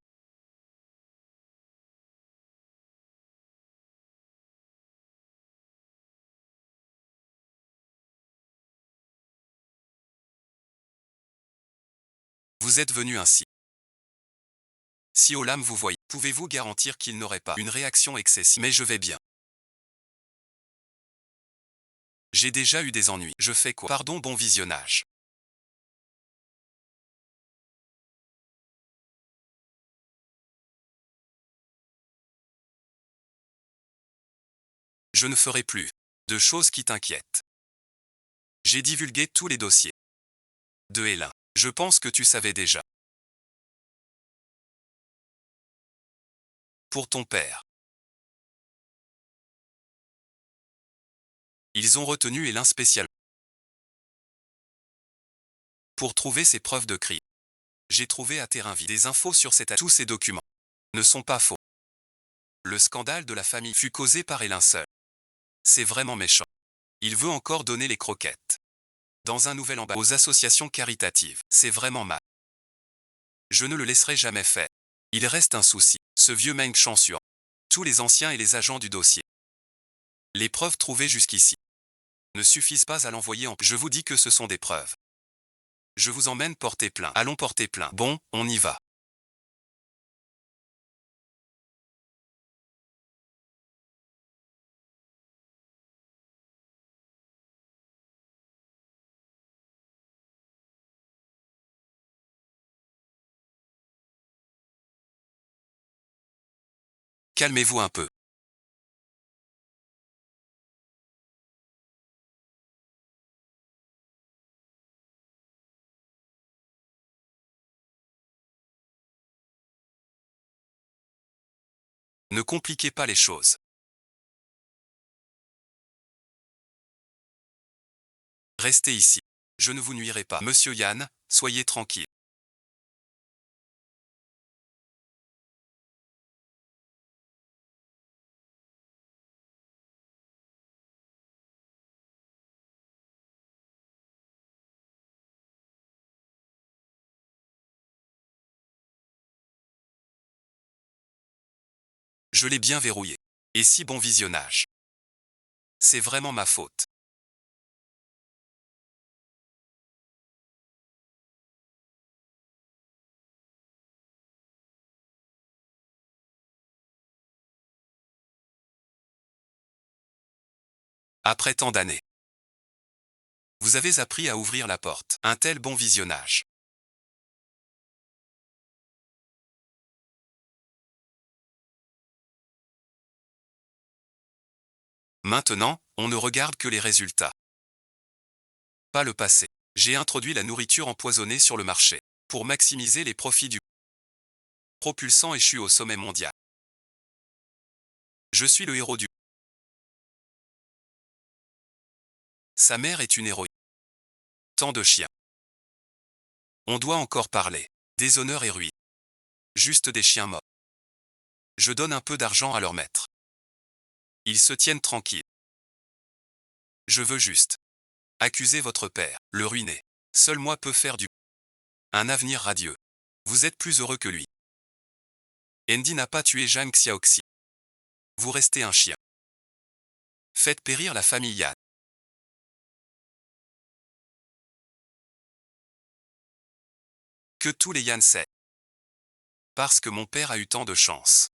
Vous êtes venu ainsi. Si Olam vous voyait, pouvez-vous garantir qu'il n'aurait pas une réaction excessive? Mais je vais bien. J'ai déjà eu des ennuis. Je fais quoi? Pardon, bon visionnage. Je ne ferai plus de choses qui t'inquiètent. J'ai divulgué tous les dossiers de Hélène. Je pense que tu savais déjà. Pour ton père. Ils ont retenu Hélène spécialement pour trouver ses preuves de crime. J'ai trouvé à terrain vide des infos sur tous ces documents. Ne sont pas faux. Le scandale de la famille fut causé par Hélène seul. C'est vraiment méchant. Il veut encore donner les croquettes. Dans un nouvel emballage aux associations caritatives. C'est vraiment mal. Je ne le laisserai jamais faire. Il reste un souci. Ce vieux Meng Chansuan. Tous les anciens et les agents du dossier. Les preuves trouvées jusqu'ici ne suffisent pas à l'envoyer en... Je vous dis que ce sont des preuves. Je vous emmène porter plainte. Allons porter plainte. Bon, on y va. Calmez-vous un peu. Ne compliquez pas les choses. Restez ici. Je ne vous nuirai pas. Monsieur Yann, soyez tranquille. Je l'ai bien verrouillé. Et si bon visionnage. C'est vraiment ma faute. Après tant d'années. Vous avez appris à ouvrir la porte. Un tel bon visionnage. Maintenant, on ne regarde que les résultats, pas le passé. J'ai introduit la nourriture empoisonnée sur le marché pour maximiser les profits du propulsant échu au sommet mondial. Je suis le héros du. Sa mère est une héroïne. Tant de chiens. On doit encore parler. Déshonneur et ruine. Juste des chiens morts. Je donne un peu d'argent à leur maître. Ils se tiennent tranquilles. Je veux juste accuser votre père, le ruiner. Seul moi peux faire du un avenir radieux. Vous êtes plus heureux que lui. Andy n'a pas tué Zhang Xiaoxi. Vous restez un chien. Faites périr la famille Yan. Que tous les Yan sait. Parce que mon père a eu tant de chance.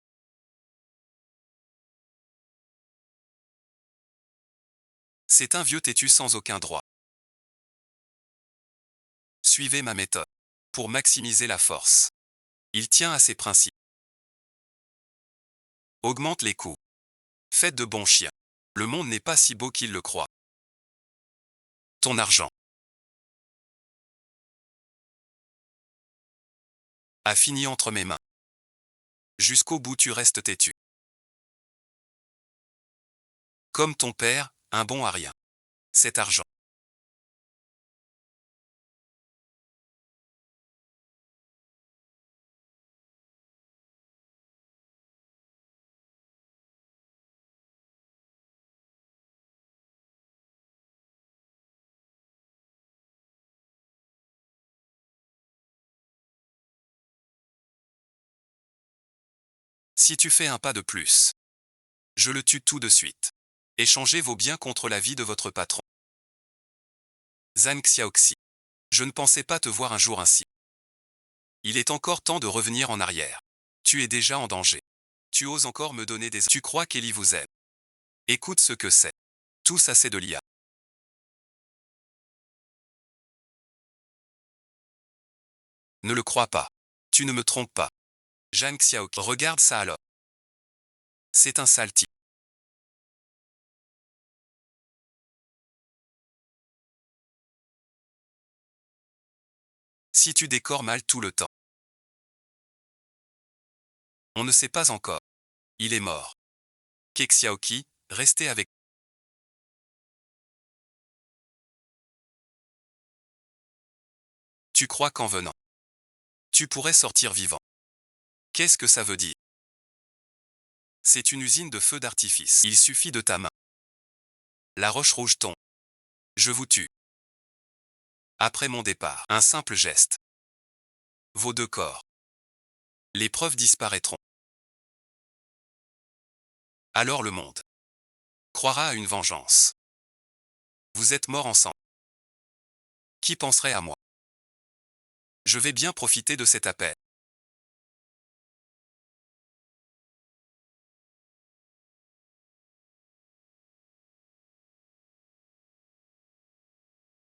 C'est un vieux têtu sans aucun droit. Suivez ma méthode. Pour maximiser la force. Il tient à ses principes. Augmente les coûts. Faites de bons chiens. Le monde n'est pas si beau qu'il le croit. Ton argent a fini entre mes mains. Jusqu'au bout tu restes têtu. Comme ton père, un bon à rien. Cet argent. Si tu fais un pas de plus, je le tue tout de suite. Échangez vos biens contre la vie de votre patron. Zhang Xiaoxi. Je ne pensais pas te voir un jour ainsi. Il est encore temps de revenir en arrière. Tu es déjà en danger. Tu oses encore me donner des... Tu crois qu'Ellie vous aime. Écoute ce que c'est. Tout ça c'est de l'IA. Ne le crois pas. Tu ne me trompes pas. Zhang Xiaoqi. Regarde ça alors. C'est un sale type. Si tu décores mal tout le temps. On ne sait pas encore. Il est mort. Ke Xiaoqi, restez avec. Tu crois qu'en venant, tu pourrais sortir vivant. Qu'est-ce que ça veut dire? C'est une usine de feux d'artifice. Il suffit de ta main. La roche rouge tombe. Je vous tue. Après mon départ, un simple geste. Vos deux corps. Les preuves disparaîtront. Alors le monde croira à une vengeance. Vous êtes morts ensemble. Qui penserait à moi? Je vais bien profiter de cet appel.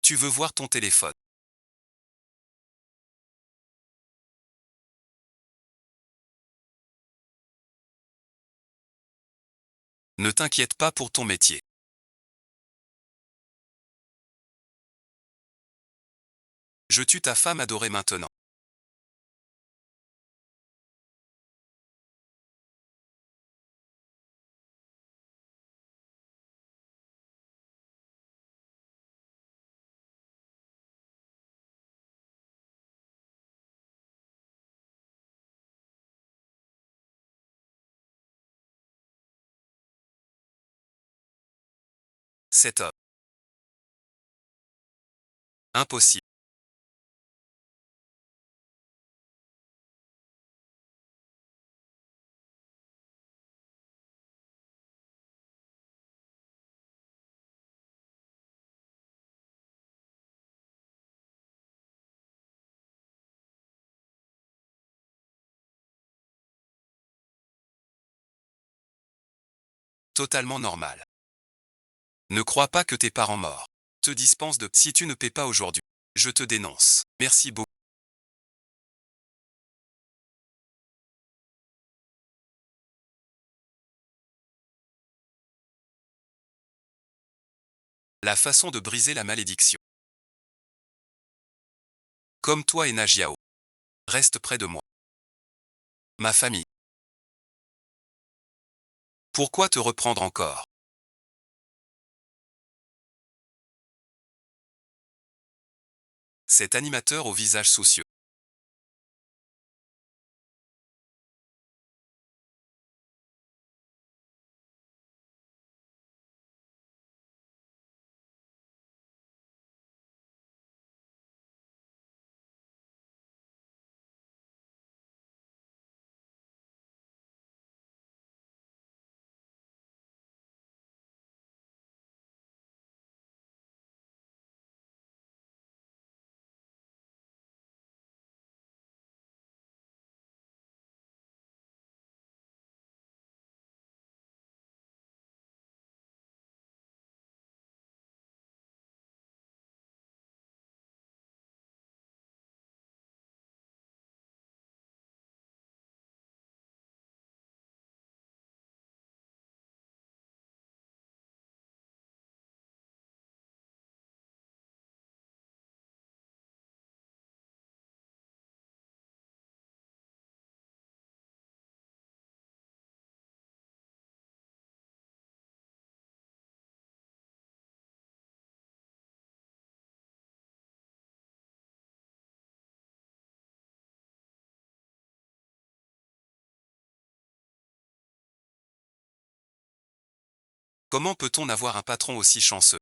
Tu veux voir ton téléphone? Ne t'inquiète pas pour ton métier. Je tue ta femme adorée maintenant. Cet homme. Impossible. Totalement normal. Ne crois pas que tes parents morts te dispense de si tu ne paies pas aujourd'hui. Je te dénonce. Merci beaucoup. La façon de briser la malédiction. Comme toi et Nagiao. Reste près de moi. Ma famille. Pourquoi te reprendre encore? Cet animateur au visage soucieux. Comment peut-on avoir un patron aussi chanceux?